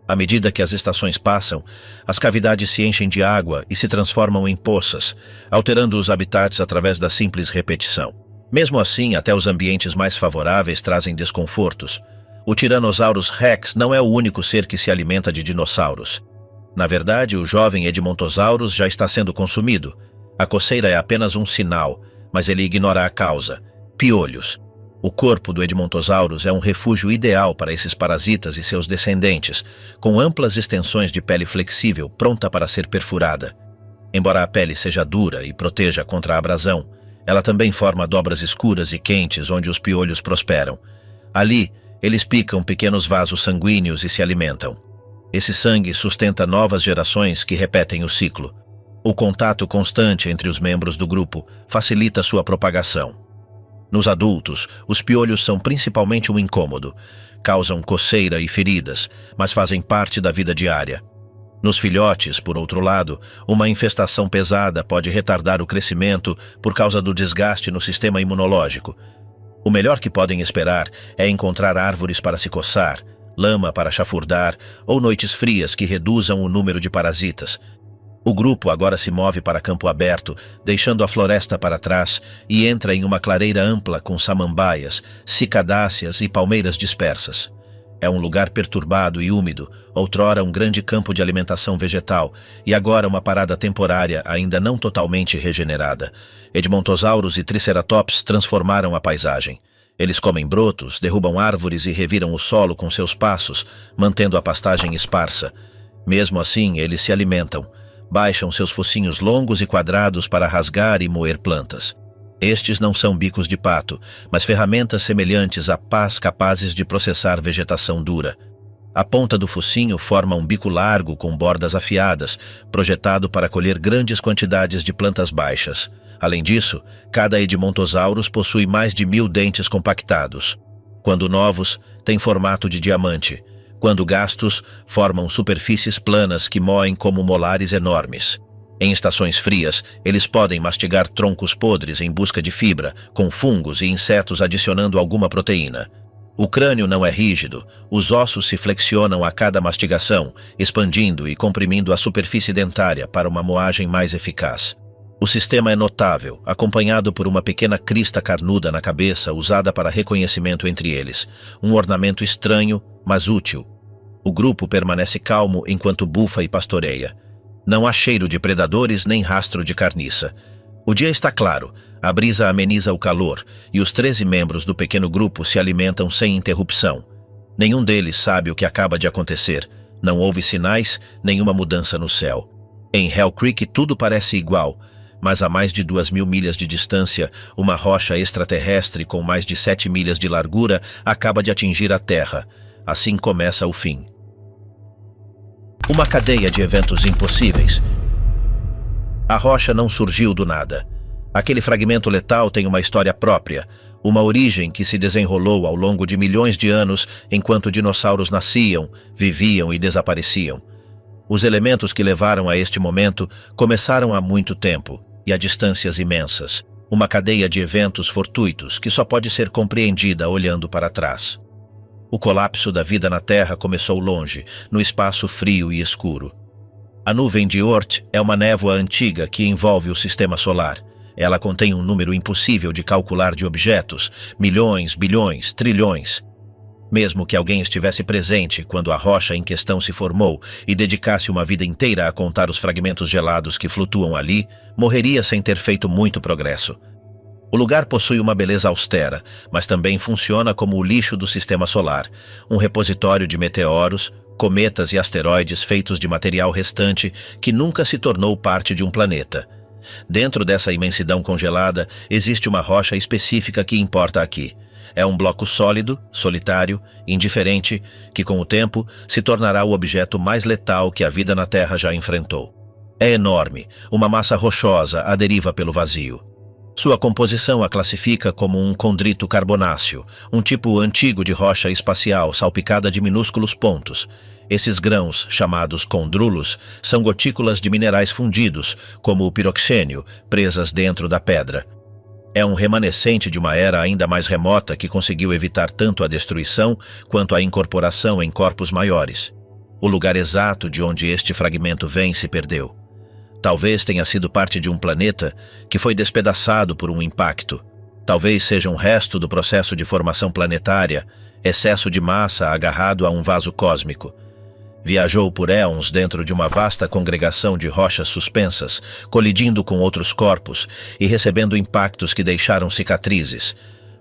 À medida que as estações passam, as cavidades se enchem de água e se transformam em poças, alterando os habitats através da simples repetição. Mesmo assim, até os ambientes mais favoráveis trazem desconfortos. O Tyrannosaurus Rex não é o único ser que se alimenta de dinossauros. Na verdade, o jovem Edmontosaurus já está sendo consumido. A coceira é apenas um sinal, mas ele ignora a causa: piolhos. O corpo do Edmontosaurus é um refúgio ideal para esses parasitas e seus descendentes, com amplas extensões de pele flexível pronta para ser perfurada. Embora a pele seja dura e proteja contra a abrasão, ela também forma dobras escuras e quentes onde os piolhos prosperam. Ali, eles picam pequenos vasos sanguíneos e se alimentam. Esse sangue sustenta novas gerações que repetem o ciclo. O contato constante entre os membros do grupo facilita sua propagação. Nos adultos, os piolhos são principalmente um incômodo. Causam coceira e feridas, mas fazem parte da vida diária. Nos filhotes, por outro lado, uma infestação pesada pode retardar o crescimento por causa do desgaste no sistema imunológico. O melhor que podem esperar é encontrar árvores para se coçar, lama para chafurdar ou noites frias que reduzam o número de parasitas. O grupo agora se move para campo aberto, deixando a floresta para trás, e entra em uma clareira ampla com samambaias, cicadáceas e palmeiras dispersas. É um lugar perturbado e úmido, outrora um grande campo de alimentação vegetal, e agora uma parada temporária ainda não totalmente regenerada. Edmontosaurus e Triceratops transformaram a paisagem. Eles comem brotos, derrubam árvores e reviram o solo com seus passos, mantendo a pastagem esparsa. Mesmo assim, eles se alimentam. Baixam seus focinhos longos e quadrados para rasgar e moer plantas. Estes não são bicos de pato, mas ferramentas semelhantes a pás capazes de processar vegetação dura. A ponta do focinho forma um bico largo com bordas afiadas, projetado para colher grandes quantidades de plantas baixas. Além disso, cada Edmontosaurus possui mais de 1000 dentes compactados. Quando novos, têm formato de diamante. Quando gastos, formam superfícies planas que moem como molares enormes. Em estações frias, eles podem mastigar troncos podres em busca de fibra, com fungos e insetos adicionando alguma proteína. O crânio não é rígido, os ossos se flexionam a cada mastigação, expandindo e comprimindo a superfície dentária para uma moagem mais eficaz. O sistema é notável, acompanhado por uma pequena crista carnuda na cabeça usada para reconhecimento entre eles, um ornamento estranho, mas útil. O grupo permanece calmo enquanto bufa e pastoreia. Não há cheiro de predadores nem rastro de carniça. O dia está claro, a brisa ameniza o calor e os 13 membros do pequeno grupo se alimentam sem interrupção. Nenhum deles sabe o que acaba de acontecer. Não houve sinais, nenhuma mudança no céu. Em Hell Creek tudo parece igual, mas a mais de 2000 milhas de distância, uma rocha extraterrestre com mais de 7 milhas de largura acaba de atingir a Terra. Assim começa o fim. Uma cadeia de eventos impossíveis. A rocha não surgiu do nada. Aquele fragmento letal tem uma história própria, uma origem que se desenrolou ao longo de milhões de anos enquanto dinossauros nasciam, viviam e desapareciam. Os elementos que levaram a este momento começaram há muito tempo e a distâncias imensas. Uma cadeia de eventos fortuitos que só pode ser compreendida olhando para trás. O colapso da vida na Terra começou longe, no espaço frio e escuro. A nuvem de Oort é uma névoa antiga que envolve o sistema solar. Ela contém um número impossível de calcular de objetos, milhões, bilhões, trilhões. Mesmo que alguém estivesse presente quando a rocha em questão se formou e dedicasse uma vida inteira a contar os fragmentos gelados que flutuam ali, morreria sem ter feito muito progresso. O lugar possui uma beleza austera, mas também funciona como o lixo do sistema solar, um repositório de meteoros, cometas e asteroides feitos de material restante que nunca se tornou parte de um planeta. Dentro dessa imensidão congelada, existe uma rocha específica que importa aqui. É um bloco sólido, solitário, indiferente, que com o tempo se tornará o objeto mais letal que a vida na Terra já enfrentou. É enorme, uma massa rochosa à deriva pelo vazio. Sua composição a classifica como um condrito carbonáceo, um tipo antigo de rocha espacial salpicada de minúsculos pontos. Esses grãos, chamados condrulos, são gotículas de minerais fundidos, como o piroxênio, presas dentro da pedra. É um remanescente de uma era ainda mais remota que conseguiu evitar tanto a destruição quanto a incorporação em corpos maiores. O lugar exato de onde este fragmento vem se perdeu. Talvez tenha sido parte de um planeta que foi despedaçado por um impacto. Talvez seja um resto do processo de formação planetária, excesso de massa agarrado a um vaso cósmico. Viajou por éons dentro de uma vasta congregação de rochas suspensas, colidindo com outros corpos e recebendo impactos que deixaram cicatrizes.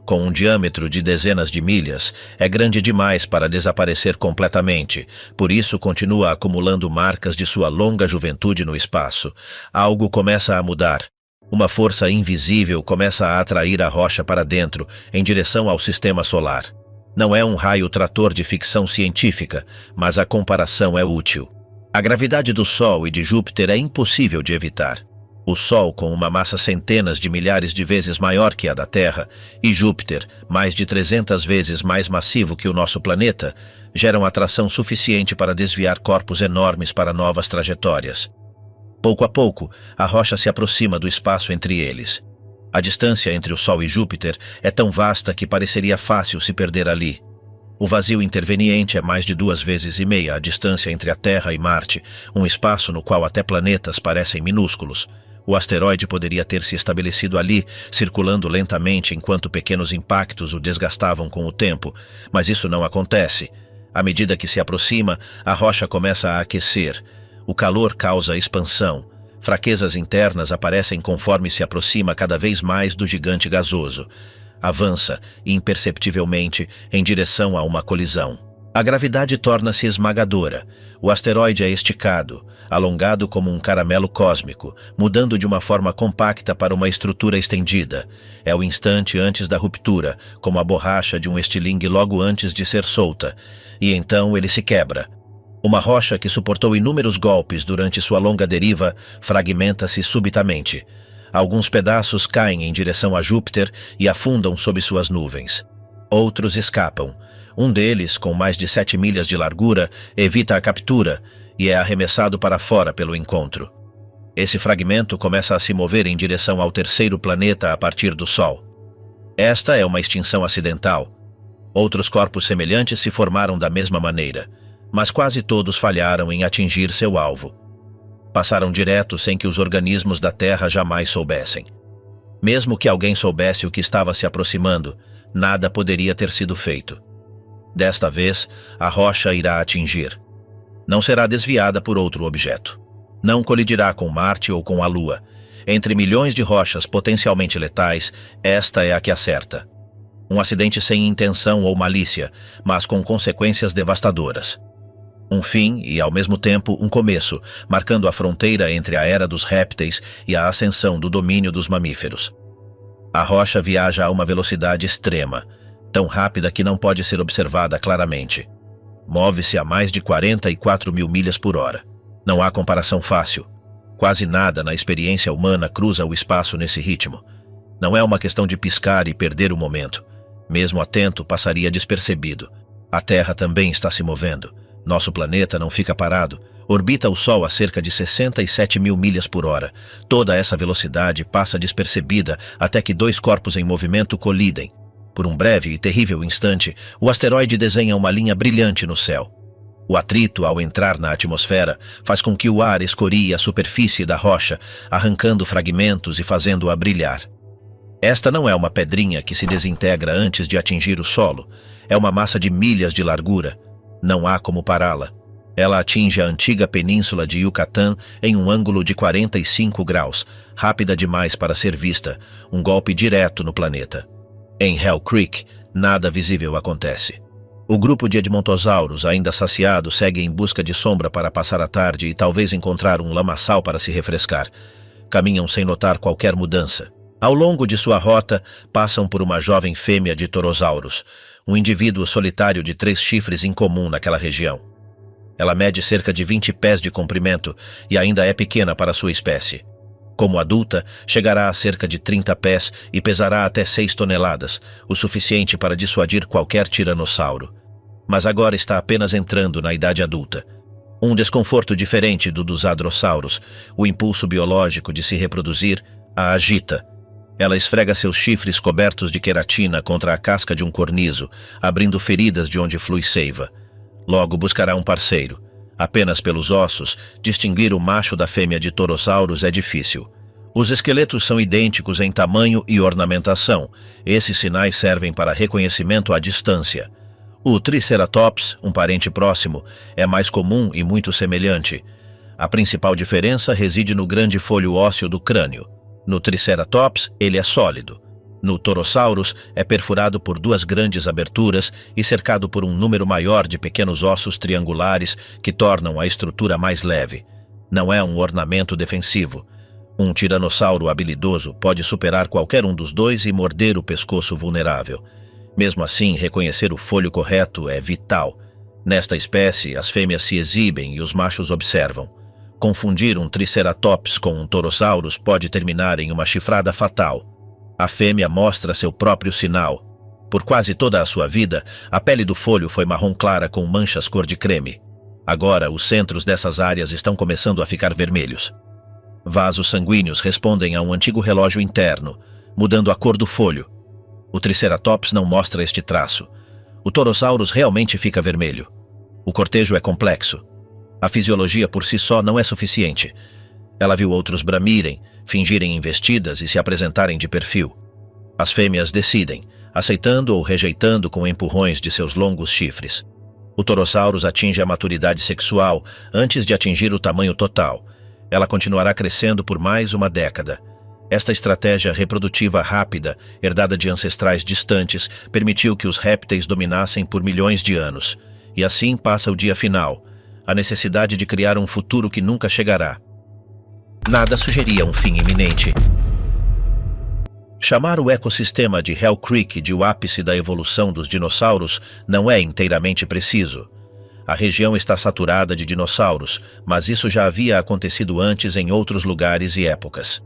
Com um diâmetro de dezenas de milhas, é grande demais para desaparecer completamente, por isso continua acumulando marcas de sua longa juventude no espaço. Algo começa a mudar. Uma força invisível começa a atrair a rocha para dentro, em direção ao sistema solar. Não é um raio trator de ficção científica, mas a comparação é útil. A gravidade do Sol e de Júpiter é impossível de evitar. O Sol, com uma massa centenas de milhares de vezes maior que a da Terra, e Júpiter, mais de 300 vezes mais massivo que o nosso planeta, geram atração suficiente para desviar corpos enormes para novas trajetórias. Pouco a pouco, a rocha se aproxima do espaço entre eles. A distância entre o Sol e Júpiter é tão vasta que pareceria fácil se perder ali. O vazio interveniente é mais de 2,5 vezes a distância entre a Terra e Marte, um espaço no qual até planetas parecem minúsculos. O asteroide poderia ter se estabelecido ali, circulando lentamente enquanto pequenos impactos o desgastavam com o tempo, mas isso não acontece. À medida que se aproxima, a rocha começa a aquecer. O calor causa expansão. Fraquezas internas aparecem conforme se aproxima cada vez mais do gigante gasoso. Avança, imperceptivelmente, em direção a uma colisão. A gravidade torna-se esmagadora. O asteroide é esticado, alongado como um caramelo cósmico, mudando de uma forma compacta para uma estrutura estendida. É o instante antes da ruptura, como a borracha de um estilingue logo antes de ser solta. E então ele se quebra. Uma rocha que suportou inúmeros golpes durante sua longa deriva fragmenta-se subitamente. Alguns pedaços caem em direção a Júpiter e afundam sob suas nuvens. Outros escapam. Um deles, com mais de 7 milhas de largura, evita a captura e é arremessado para fora pelo encontro. Esse fragmento começa a se mover em direção ao terceiro planeta a partir do Sol. Esta é uma extinção acidental. Outros corpos semelhantes se formaram da mesma maneira, mas quase todos falharam em atingir seu alvo. Passaram direto sem que os organismos da Terra jamais soubessem. Mesmo que alguém soubesse o que estava se aproximando, nada poderia ter sido feito. Desta vez, a rocha irá atingir. Não será desviada por outro objeto. Não colidirá com Marte ou com a Lua. Entre milhões de rochas potencialmente letais, esta é a que acerta. Um acidente sem intenção ou malícia, mas com consequências devastadoras. Um fim e, ao mesmo tempo, um começo, marcando a fronteira entre a era dos répteis e a ascensão do domínio dos mamíferos. A rocha viaja a uma velocidade extrema, tão rápida que não pode ser observada claramente. Move-se a mais de 44 mil milhas por hora. Não há comparação fácil. Quase nada na experiência humana cruza o espaço nesse ritmo. Não é uma questão de piscar e perder o momento. Mesmo atento, passaria despercebido. A Terra também está se movendo. Nosso planeta não fica parado. Orbita o Sol a cerca de 67 mil milhas por hora. Toda essa velocidade passa despercebida até que dois corpos em movimento colidem. Por um breve e terrível instante, o asteroide desenha uma linha brilhante no céu. O atrito, ao entrar na atmosfera, faz com que o ar escorie a superfície da rocha, arrancando fragmentos e fazendo-a brilhar. Esta não é uma pedrinha que se desintegra antes de atingir o solo. É uma massa de milhas de largura. Não há como pará-la. Ela atinge a antiga península de Yucatán em um ângulo de 45 graus, rápida demais para ser vista, um golpe direto no planeta. Em Hell Creek, nada visível acontece. O grupo de edmontossauros, ainda saciado, segue em busca de sombra para passar a tarde e talvez encontrar um lamaçal para se refrescar. Caminham sem notar qualquer mudança. Ao longo de sua rota, passam por uma jovem fêmea de torossauros, um indivíduo solitário de 3 chifres incomum naquela região. Ela mede cerca de 20 pés de comprimento e ainda é pequena para sua espécie. Como adulta, chegará a cerca de 30 pés e pesará até 6 toneladas, o suficiente para dissuadir qualquer tiranossauro. Mas agora está apenas entrando na idade adulta. Um desconforto diferente do dos hadrossauros, o impulso biológico de se reproduzir, a agita. Ela esfrega seus chifres cobertos de queratina contra a casca de um corniço, abrindo feridas de onde flui seiva. Logo buscará um parceiro. Apenas pelos ossos, distinguir o macho da fêmea de torossauros é difícil. Os esqueletos são idênticos em tamanho e ornamentação. Esses sinais servem para reconhecimento à distância. O Triceratops, um parente próximo, é mais comum e muito semelhante. A principal diferença reside no grande folho ósseo do crânio. No Triceratops, ele é sólido. No Torosaurus, é perfurado por 2 grandes aberturas e cercado por um número maior de pequenos ossos triangulares que tornam a estrutura mais leve. Não é um ornamento defensivo. Um tiranossauro habilidoso pode superar qualquer um dos dois e morder o pescoço vulnerável. Mesmo assim, reconhecer o folho correto é vital. Nesta espécie, as fêmeas se exibem e os machos observam. Confundir um Triceratops com um Torosaurus pode terminar em uma chifrada fatal. A fêmea mostra seu próprio sinal. Por quase toda a sua vida, a pele do folho foi marrom clara com manchas cor de creme. Agora, os centros dessas áreas estão começando a ficar vermelhos. Vasos sanguíneos respondem a um antigo relógio interno, mudando a cor do folho. O Triceratops não mostra este traço. O Torosaurus realmente fica vermelho. O cortejo é complexo. A fisiologia por si só não é suficiente. Ela viu outros bramirem, fingirem investidas e se apresentarem de perfil. As fêmeas decidem, aceitando ou rejeitando com empurrões de seus longos chifres. O Torosaurus atinge a maturidade sexual antes de atingir o tamanho total. Ela continuará crescendo por mais uma década. Esta estratégia reprodutiva rápida, herdada de ancestrais distantes, permitiu que os répteis dominassem por milhões de anos. E assim passa o dia final, a necessidade de criar um futuro que nunca chegará. Nada sugeria um fim iminente. Chamar o ecossistema de Hell Creek de o ápice da evolução dos dinossauros não é inteiramente preciso. A região está saturada de dinossauros, mas isso já havia acontecido antes em outros lugares e épocas.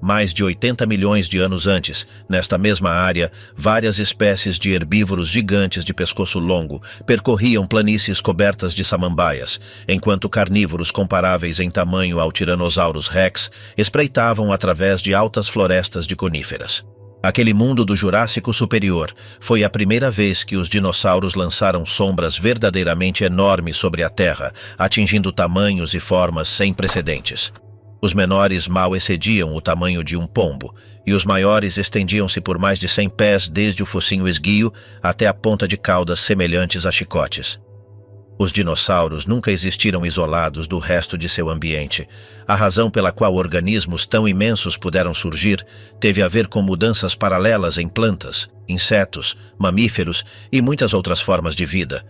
Mais de 80 milhões de anos antes, nesta mesma área, várias espécies de herbívoros gigantes de pescoço longo percorriam planícies cobertas de samambaias, enquanto carnívoros comparáveis em tamanho ao Tyrannosaurus Rex espreitavam através de altas florestas de coníferas. Aquele mundo do Jurássico Superior foi a primeira vez que os dinossauros lançaram sombras verdadeiramente enormes sobre a Terra, atingindo tamanhos e formas sem precedentes. Os menores mal excediam o tamanho de um pombo, e os maiores estendiam-se por mais de 100 pés desde o focinho esguio até a ponta de caudas semelhantes a chicotes. Os dinossauros nunca existiram isolados do resto de seu ambiente. A razão pela qual organismos tão imensos puderam surgir teve a ver com mudanças paralelas em plantas, insetos, mamíferos e muitas outras formas de vida.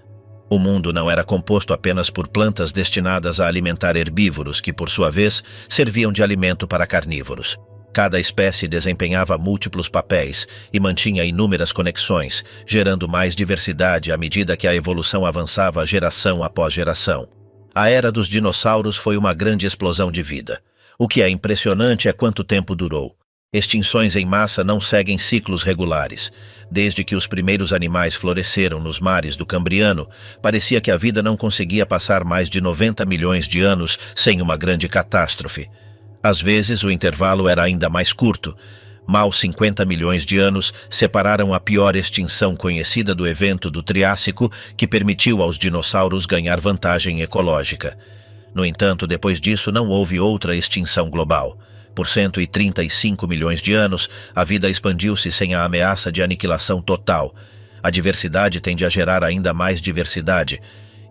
O mundo não era composto apenas por plantas destinadas a alimentar herbívoros que, por sua vez, serviam de alimento para carnívoros. Cada espécie desempenhava múltiplos papéis e mantinha inúmeras conexões, gerando mais diversidade à medida que a evolução avançava geração após geração. A era dos dinossauros foi uma grande explosão de vida. O que é impressionante é quanto tempo durou. Extinções em massa não seguem ciclos regulares. Desde que os primeiros animais floresceram nos mares do Cambriano, parecia que a vida não conseguia passar mais de 90 milhões de anos sem uma grande catástrofe. Às vezes, o intervalo era ainda mais curto. Mal 50 milhões de anos separaram a pior extinção conhecida do evento do Triássico, que permitiu aos dinossauros ganhar vantagem ecológica. No entanto, depois disso não houve outra extinção global. Por 135 milhões de anos, a vida expandiu-se sem a ameaça de aniquilação total. A diversidade tende a gerar ainda mais diversidade.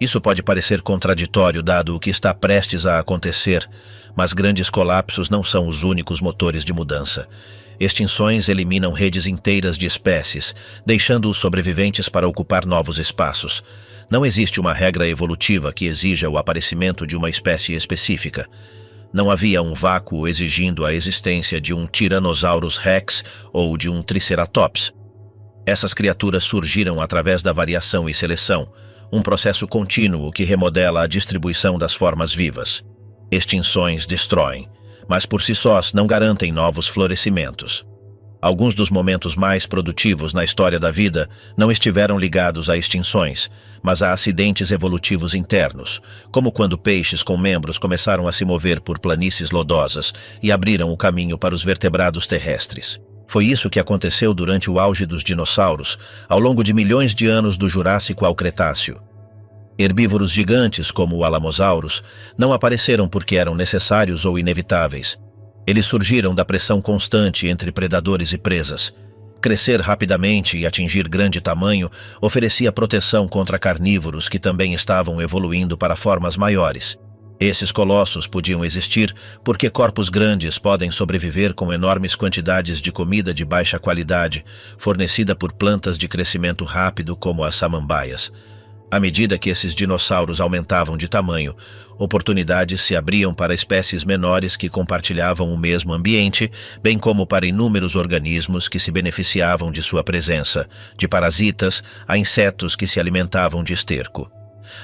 Isso pode parecer contraditório dado o que está prestes a acontecer, mas grandes colapsos não são os únicos motores de mudança. Extinções eliminam redes inteiras de espécies, deixando os sobreviventes para ocupar novos espaços. Não existe uma regra evolutiva que exija o aparecimento de uma espécie específica. Não havia um vácuo exigindo a existência de um Tyrannosaurus Rex ou de um Triceratops. Essas criaturas surgiram através da variação e seleção, um processo contínuo que remodela a distribuição das formas vivas. Extinções destroem, mas por si sós não garantem novos florescimentos. Alguns dos momentos mais produtivos na história da vida não estiveram ligados a extinções, mas a acidentes evolutivos internos, como quando peixes com membros começaram a se mover por planícies lodosas e abriram o caminho para os vertebrados terrestres. Foi isso que aconteceu durante o auge dos dinossauros, ao longo de milhões de anos do Jurássico ao Cretáceo. Herbívoros gigantes, como o Alamosaurus, não apareceram porque eram necessários ou inevitáveis. Eles surgiram da pressão constante entre predadores e presas. Crescer rapidamente e atingir grande tamanho oferecia proteção contra carnívoros que também estavam evoluindo para formas maiores. Esses colossos podiam existir porque corpos grandes podem sobreviver com enormes quantidades de comida de baixa qualidade, fornecida por plantas de crescimento rápido como as samambaias. À medida que esses dinossauros aumentavam de tamanho, oportunidades se abriam para espécies menores que compartilhavam o mesmo ambiente, bem como para inúmeros organismos que se beneficiavam de sua presença, de parasitas a insetos que se alimentavam de esterco.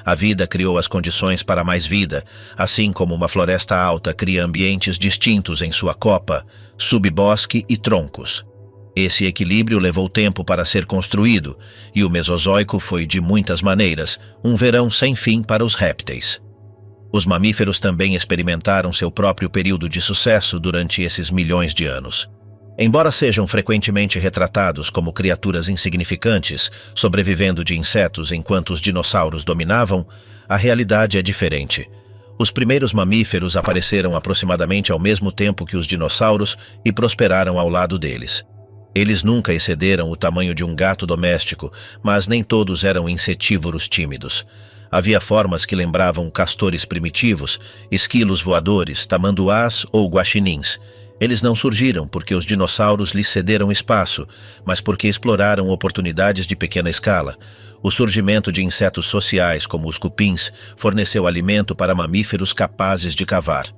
A vida criou as condições para mais vida, assim como uma floresta alta cria ambientes distintos em sua copa, subbosque e troncos. Esse equilíbrio levou tempo para ser construído, e o Mesozoico foi, de muitas maneiras, um verão sem fim para os répteis. Os mamíferos também experimentaram seu próprio período de sucesso durante esses milhões de anos. Embora sejam frequentemente retratados como criaturas insignificantes, sobrevivendo de insetos enquanto os dinossauros dominavam, a realidade é diferente. Os primeiros mamíferos apareceram aproximadamente ao mesmo tempo que os dinossauros e prosperaram ao lado deles. Eles nunca excederam o tamanho de um gato doméstico, mas nem todos eram insetívoros tímidos. Havia formas que lembravam castores primitivos, esquilos voadores, tamanduás ou guaxinins. Eles não surgiram porque os dinossauros lhes cederam espaço, mas porque exploraram oportunidades de pequena escala. O surgimento de insetos sociais, como os cupins, forneceu alimento para mamíferos capazes de cavar.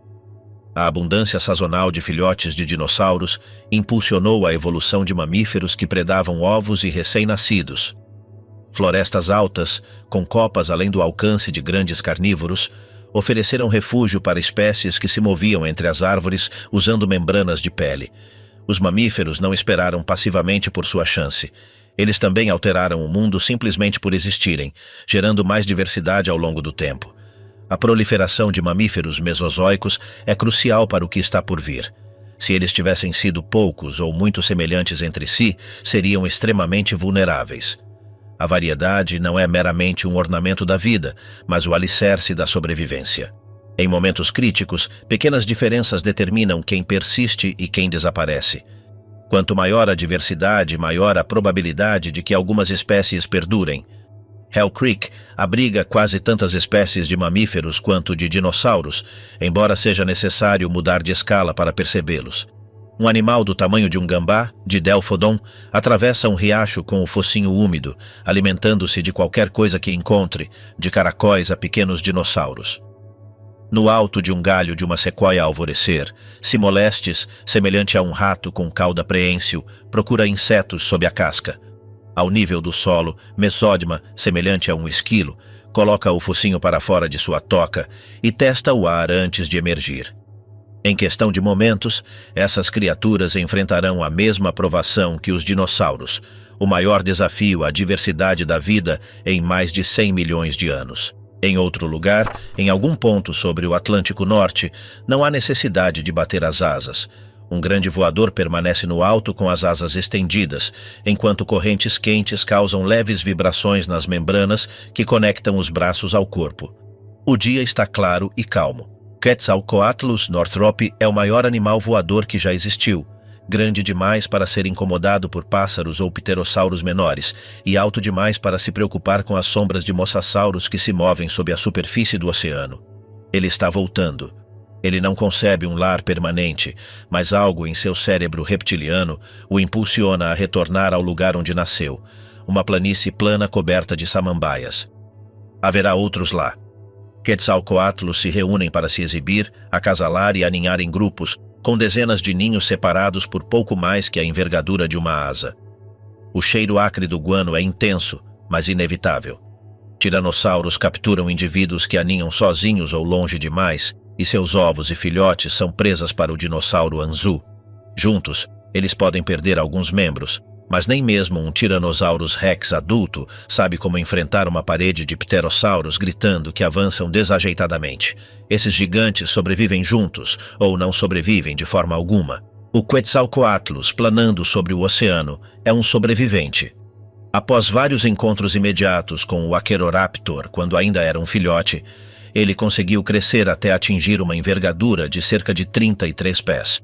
A abundância sazonal de filhotes de dinossauros impulsionou a evolução de mamíferos que predavam ovos e recém-nascidos. Florestas altas, com copas além do alcance de grandes carnívoros, ofereceram refúgio para espécies que se moviam entre as árvores usando membranas de pele. Os mamíferos não esperaram passivamente por sua chance. Eles também alteraram o mundo simplesmente por existirem, gerando mais diversidade ao longo do tempo. A proliferação de mamíferos mesozoicos é crucial para o que está por vir. Se eles tivessem sido poucos ou muito semelhantes entre si, seriam extremamente vulneráveis. A variedade não é meramente um ornamento da vida, mas o alicerce da sobrevivência. Em momentos críticos, pequenas diferenças determinam quem persiste e quem desaparece. Quanto maior a diversidade, maior a probabilidade de que algumas espécies perdurem. Hell Creek abriga quase tantas espécies de mamíferos quanto de dinossauros, embora seja necessário mudar de escala para percebê-los. Um animal do tamanho de um gambá, de Delphodon, atravessa um riacho com o focinho úmido, alimentando-se de qualquer coisa que encontre, de caracóis a pequenos dinossauros. No alto de um galho de uma sequoia a alvorecer, Simolestes, semelhante a um rato com cauda preênsil, procura insetos sob a casca. Ao nível do solo, Mesódima, semelhante a um esquilo, coloca o focinho para fora de sua toca e testa o ar antes de emergir. Em questão de momentos, essas criaturas enfrentarão a mesma provação que os dinossauros, o maior desafio à diversidade da vida em mais de 100 milhões de anos. Em outro lugar, em algum ponto sobre o Atlântico Norte, não há necessidade de bater as asas. Um grande voador permanece no alto com as asas estendidas, enquanto correntes quentes causam leves vibrações nas membranas que conectam os braços ao corpo. O dia está claro e calmo. Quetzalcoatlus northropi é o maior animal voador que já existiu, grande demais para ser incomodado por pássaros ou pterossauros menores e alto demais para se preocupar com as sombras de mosassauros que se movem sob a superfície do oceano. Ele está voltando. Ele não concebe um lar permanente, mas algo em seu cérebro reptiliano o impulsiona a retornar ao lugar onde nasceu, uma planície plana coberta de samambaias. Haverá outros lá. Quetzalcoatlus se reúnem para se exibir, acasalar e aninhar em grupos, com dezenas de ninhos separados por pouco mais que a envergadura de uma asa. O cheiro acre do guano é intenso, mas inevitável. Tiranossauros capturam indivíduos que aninham sozinhos ou longe demais, e seus ovos e filhotes são presas para o dinossauro Anzu. Juntos, eles podem perder alguns membros, mas nem mesmo um Tyrannosaurus Rex adulto sabe como enfrentar uma parede de pterossauros gritando que avançam desajeitadamente. Esses gigantes sobrevivem juntos ou não sobrevivem de forma alguma. O Quetzalcoatlus, planando sobre o oceano, é um sobrevivente. Após vários encontros imediatos com o Acheroraptor, quando ainda era um filhote, ele conseguiu crescer até atingir uma envergadura de cerca de 33 pés.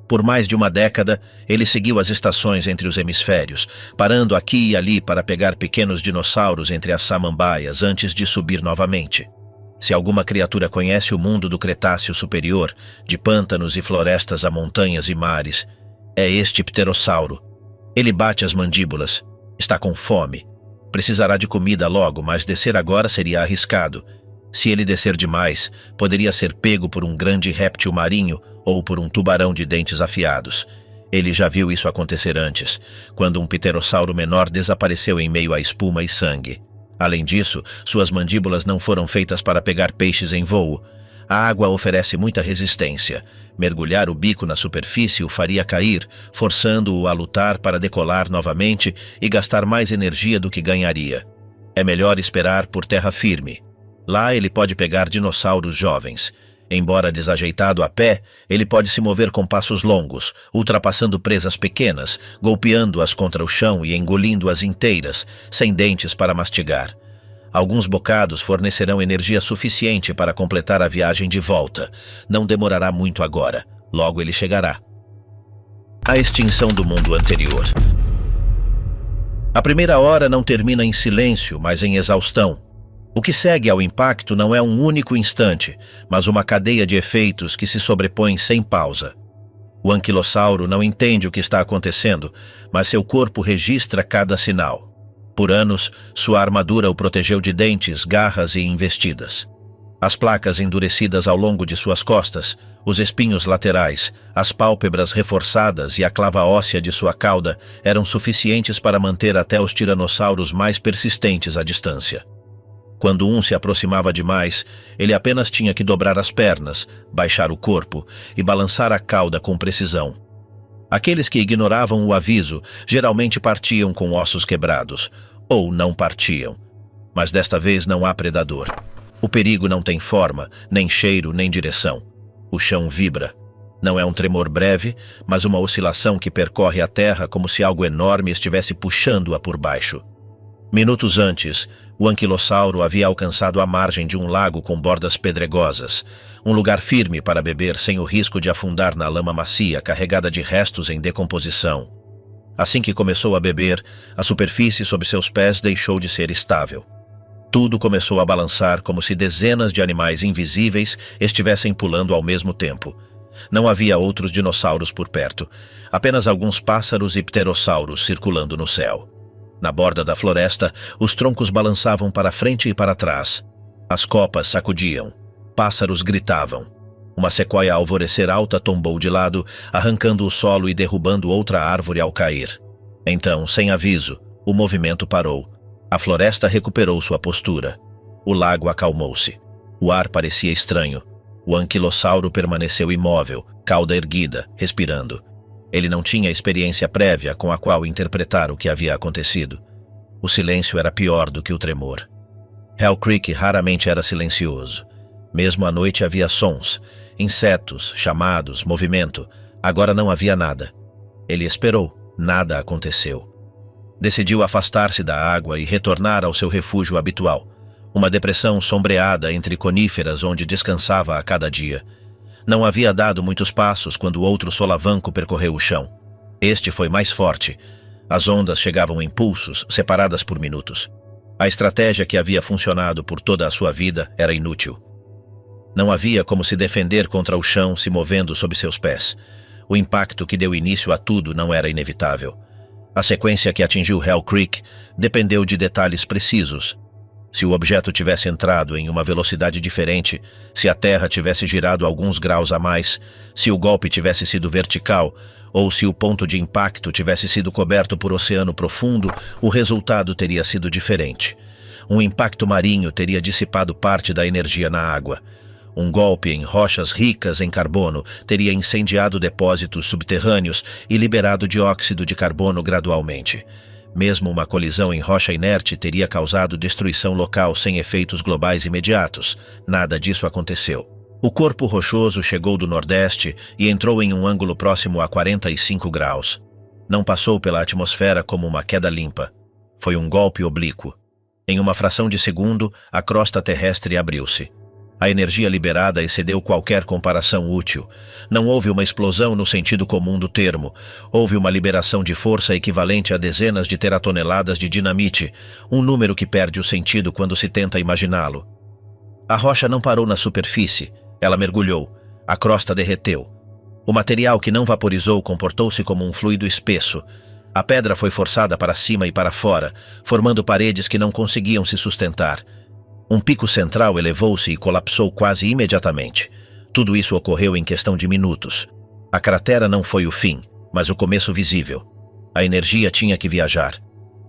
Por mais de uma década, ele seguiu as estações entre os hemisférios, parando aqui e ali para pegar pequenos dinossauros entre as samambaias antes de subir novamente. Se alguma criatura conhece o mundo do Cretáceo superior, de pântanos e florestas a montanhas e mares, é este pterossauro. Ele bate as mandíbulas, está com fome. Precisará de comida logo, mas descer agora seria arriscado. Se ele descer demais, poderia ser pego por um grande réptil marinho ou por um tubarão de dentes afiados. Ele já viu isso acontecer antes, quando um pterossauro menor desapareceu em meio à espuma e sangue. Além disso, suas mandíbulas não foram feitas para pegar peixes em voo. A água oferece muita resistência. Mergulhar o bico na superfície o faria cair, forçando-o a lutar para decolar novamente e gastar mais energia do que ganharia. É melhor esperar por terra firme. Lá ele pode pegar dinossauros jovens. Embora desajeitado a pé, ele pode se mover com passos longos, ultrapassando presas pequenas, golpeando-as contra o chão e engolindo-as inteiras, sem dentes para mastigar. Alguns bocados fornecerão energia suficiente para completar a viagem de volta. Não demorará muito agora. Logo ele chegará. A extinção do mundo anterior. A primeira hora não termina em silêncio, mas em exaustão. O que segue ao impacto não é um único instante, mas uma cadeia de efeitos que se sobrepõem sem pausa. O anquilossauro não entende o que está acontecendo, mas seu corpo registra cada sinal. Por anos, sua armadura o protegeu de dentes, garras e investidas. As placas endurecidas ao longo de suas costas, os espinhos laterais, as pálpebras reforçadas e a clava óssea de sua cauda eram suficientes para manter até os tiranossauros mais persistentes à distância. Quando um se aproximava demais, ele apenas tinha que dobrar as pernas, baixar o corpo e balançar a cauda com precisão. Aqueles que ignoravam o aviso geralmente partiam com ossos quebrados, ou não partiam. Mas desta vez não há predador. O perigo não tem forma, nem cheiro, nem direção. O chão vibra. Não é um tremor breve, mas uma oscilação que percorre a terra como se algo enorme estivesse puxando-a por baixo. Minutos antes, o anquilossauro havia alcançado a margem de um lago com bordas pedregosas, um lugar firme para beber sem o risco de afundar na lama macia carregada de restos em decomposição. Assim que começou a beber, a superfície sob seus pés deixou de ser estável. Tudo começou a balançar como se dezenas de animais invisíveis estivessem pulando ao mesmo tempo. Não havia outros dinossauros por perto, apenas alguns pássaros e pterossauros circulando no céu. Na borda da floresta, os troncos balançavam para frente e para trás. As copas sacudiam. Pássaros gritavam. Uma sequoia a alvorecer alta tombou de lado, arrancando o solo e derrubando outra árvore ao cair. Então, sem aviso, o movimento parou. A floresta recuperou sua postura. O lago acalmou-se. O ar parecia estranho. O anquilossauro permaneceu imóvel, cauda erguida, respirando. Ele não tinha experiência prévia com a qual interpretar o que havia acontecido. O silêncio era pior do que o tremor. Hell Creek raramente era silencioso. Mesmo à noite havia sons, insetos, chamados, movimento. Agora não havia nada. Ele esperou. Nada aconteceu. Decidiu afastar-se da água e retornar ao seu refúgio habitual, uma depressão sombreada entre coníferas onde descansava a cada dia. Não havia dado muitos passos quando outro solavanco percorreu o chão. Este foi mais forte. As ondas chegavam em pulsos, separadas por minutos. A estratégia que havia funcionado por toda a sua vida era inútil. Não havia como se defender contra o chão se movendo sob seus pés. O impacto que deu início a tudo não era inevitável. A sequência que atingiu Hell Creek dependeu de detalhes precisos. Se o objeto tivesse entrado em uma velocidade diferente, se a Terra tivesse girado alguns graus a mais, se o golpe tivesse sido vertical, ou se o ponto de impacto tivesse sido coberto por oceano profundo, o resultado teria sido diferente. Um impacto marinho teria dissipado parte da energia na água. Um golpe em rochas ricas em carbono teria incendiado depósitos subterrâneos e liberado dióxido de carbono gradualmente. Mesmo uma colisão em rocha inerte teria causado destruição local sem efeitos globais imediatos. Nada disso aconteceu. O corpo rochoso chegou do nordeste e entrou em um ângulo próximo a 45 graus. Não passou pela atmosfera como uma queda limpa. Foi um golpe oblíquo. Em uma fração de segundo, a crosta terrestre abriu-se. A energia liberada excedeu qualquer comparação útil. Não houve uma explosão no sentido comum do termo. Houve uma liberação de força equivalente a dezenas de teratoneladas de dinamite, um número que perde o sentido quando se tenta imaginá-lo. A rocha não parou na superfície. Ela mergulhou. A crosta derreteu. O material que não vaporizou comportou-se como um fluido espesso. A pedra foi forçada para cima e para fora, formando paredes que não conseguiam se sustentar. Um pico central elevou-se e colapsou quase imediatamente. Tudo isso ocorreu em questão de minutos. A cratera não foi o fim, mas o começo visível. A energia tinha que viajar.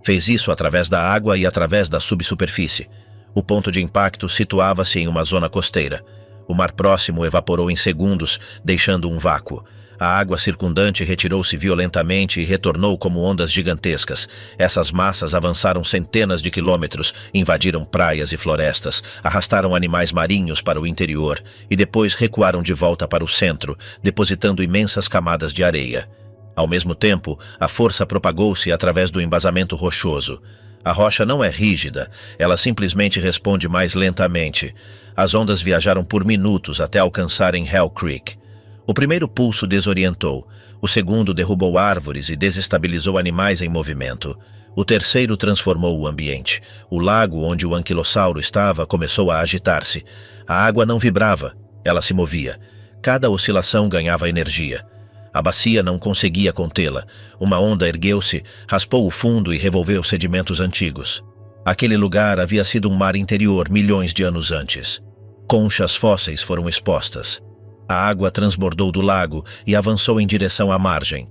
Fez isso através da água e através da subsuperfície. O ponto de impacto situava-se em uma zona costeira. O mar próximo evaporou em segundos, deixando um vácuo. A água circundante retirou-se violentamente e retornou como ondas gigantescas. Essas massas avançaram centenas de quilômetros, invadiram praias e florestas, arrastaram animais marinhos para o interior e depois recuaram de volta para o centro, depositando imensas camadas de areia. Ao mesmo tempo, a força propagou-se através do embasamento rochoso. A rocha não é rígida, ela simplesmente responde mais lentamente. As ondas viajaram por minutos até alcançarem Hell Creek. O primeiro pulso desorientou, o segundo derrubou árvores e desestabilizou animais em movimento. O terceiro transformou o ambiente. O lago onde o anquilossauro estava começou a agitar-se. A água não vibrava, ela se movia. Cada oscilação ganhava energia. A bacia não conseguia contê-la. Uma onda ergueu-se, raspou o fundo e revolveu sedimentos antigos. Aquele lugar havia sido um mar interior milhões de anos antes. Conchas fósseis foram expostas. A água transbordou do lago e avançou em direção à margem.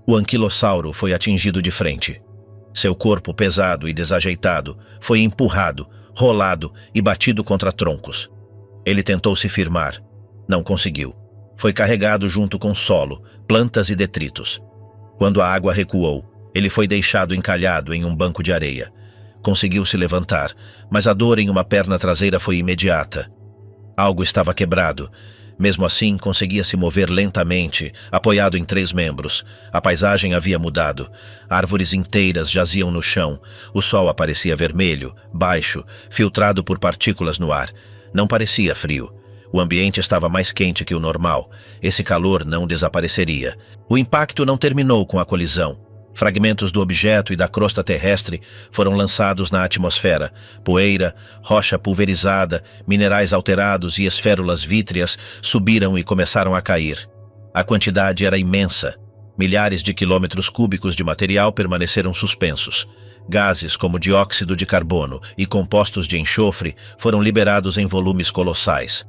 O anquilossauro foi atingido de frente. Seu corpo pesado e desajeitado foi empurrado, rolado e batido contra troncos. Ele tentou se firmar. Não conseguiu. Foi carregado junto com solo, plantas e detritos. Quando a água recuou, ele foi deixado encalhado em um banco de areia. Conseguiu se levantar, mas a dor em uma perna traseira foi imediata. Algo estava quebrado. Mesmo assim, conseguia se mover lentamente, apoiado em 3 membros. A paisagem havia mudado. Árvores inteiras jaziam no chão. O sol aparecia vermelho, baixo, filtrado por partículas no ar. Não parecia frio. O ambiente estava mais quente que o normal. Esse calor não desapareceria. O impacto não terminou com a colisão. Fragmentos do objeto e da crosta terrestre foram lançados na atmosfera. Poeira, rocha pulverizada, minerais alterados e esférulas vítreas subiram e começaram a cair. A quantidade era imensa. Milhares de quilômetros cúbicos de material permaneceram suspensos. Gases como dióxido de carbono e compostos de enxofre foram liberados em volumes colossais.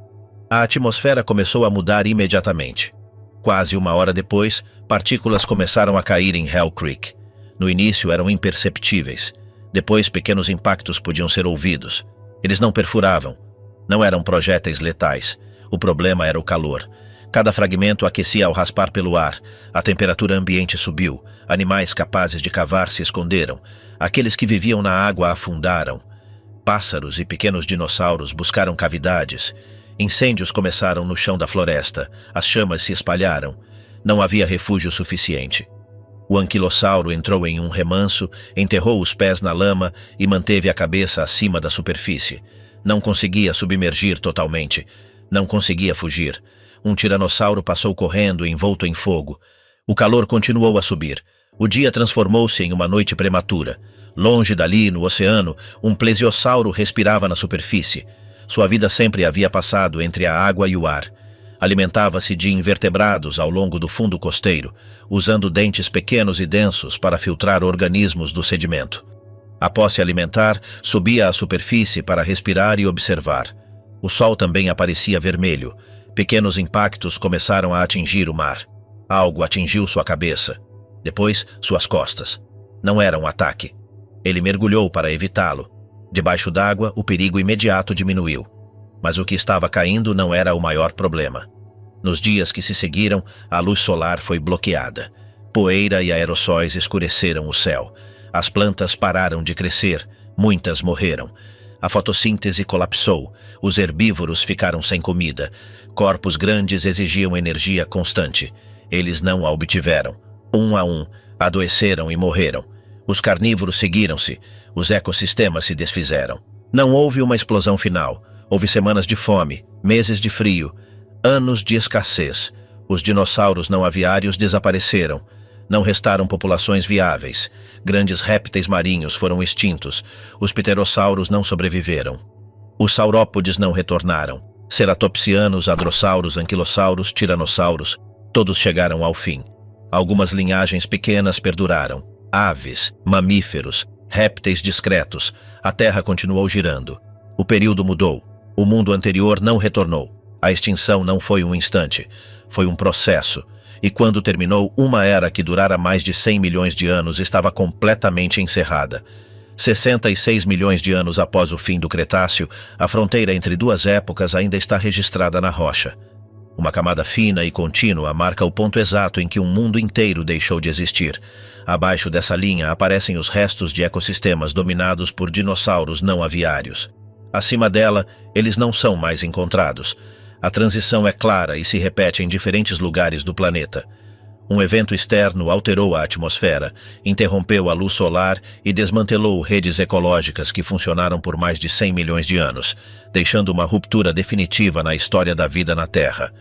A atmosfera começou a mudar imediatamente. Quase 1 hora depois, partículas começaram a cair em Hell Creek. No início eram imperceptíveis. Depois, pequenos impactos podiam ser ouvidos. Eles não perfuravam. Não eram projéteis letais. O problema era o calor. Cada fragmento aquecia ao raspar pelo ar. A temperatura ambiente subiu. Animais capazes de cavar se esconderam. Aqueles que viviam na água afundaram. Pássaros e pequenos dinossauros buscaram cavidades. Incêndios começaram no chão da floresta. As chamas se espalharam. Não havia refúgio suficiente. O anquilossauro entrou em um remanso, enterrou os pés na lama e manteve a cabeça acima da superfície. Não conseguia submergir totalmente. Não conseguia fugir. Um tiranossauro passou correndo, envolto em fogo. O calor continuou a subir. O dia transformou-se em uma noite prematura. Longe dali, no oceano, um plesiosauro respirava na superfície. Sua vida sempre havia passado entre a água e o ar. Alimentava-se de invertebrados ao longo do fundo costeiro, usando dentes pequenos e densos para filtrar organismos do sedimento. Após se alimentar, subia à superfície para respirar e observar. O sol também aparecia vermelho. Pequenos impactos começaram a atingir o mar. Algo atingiu sua cabeça. Depois, suas costas. Não era um ataque. Ele mergulhou para evitá-lo. Debaixo d'água, o perigo imediato diminuiu. Mas o que estava caindo não era o maior problema. Nos dias que se seguiram, a luz solar foi bloqueada. Poeira e aerossóis escureceram o céu. As plantas pararam de crescer, muitas morreram. A fotossíntese colapsou, os herbívoros ficaram sem comida. Corpos grandes exigiam energia constante. Eles não a obtiveram. Um a um, adoeceram e morreram. Os carnívoros seguiram-se. Os ecossistemas se desfizeram. Não houve uma explosão final. Houve semanas de fome, meses de frio, anos de escassez. Os dinossauros não aviários desapareceram. Não restaram populações viáveis. Grandes répteis marinhos foram extintos. Os pterossauros não sobreviveram. Os saurópodes não retornaram. Ceratopsianos, hadrossauros, anquilossauros, tiranossauros, todos chegaram ao fim. Algumas linhagens pequenas perduraram. Aves, mamíferos, répteis discretos. A Terra continuou girando. O período mudou. O mundo anterior não retornou. A extinção não foi um instante. Foi um processo. E quando terminou, uma era que durara mais de 100 milhões de anos estava completamente encerrada. 66 milhões de anos após o fim do Cretáceo, a fronteira entre duas épocas ainda está registrada na rocha. Uma camada fina e contínua marca o ponto exato em que um mundo inteiro deixou de existir. Abaixo dessa linha aparecem os restos de ecossistemas dominados por dinossauros não aviários. Acima dela, eles não são mais encontrados. A transição é clara e se repete em diferentes lugares do planeta. Um evento externo alterou a atmosfera, interrompeu a luz solar e desmantelou redes ecológicas que funcionaram por mais de 100 milhões de anos, deixando uma ruptura definitiva na história da vida na Terra.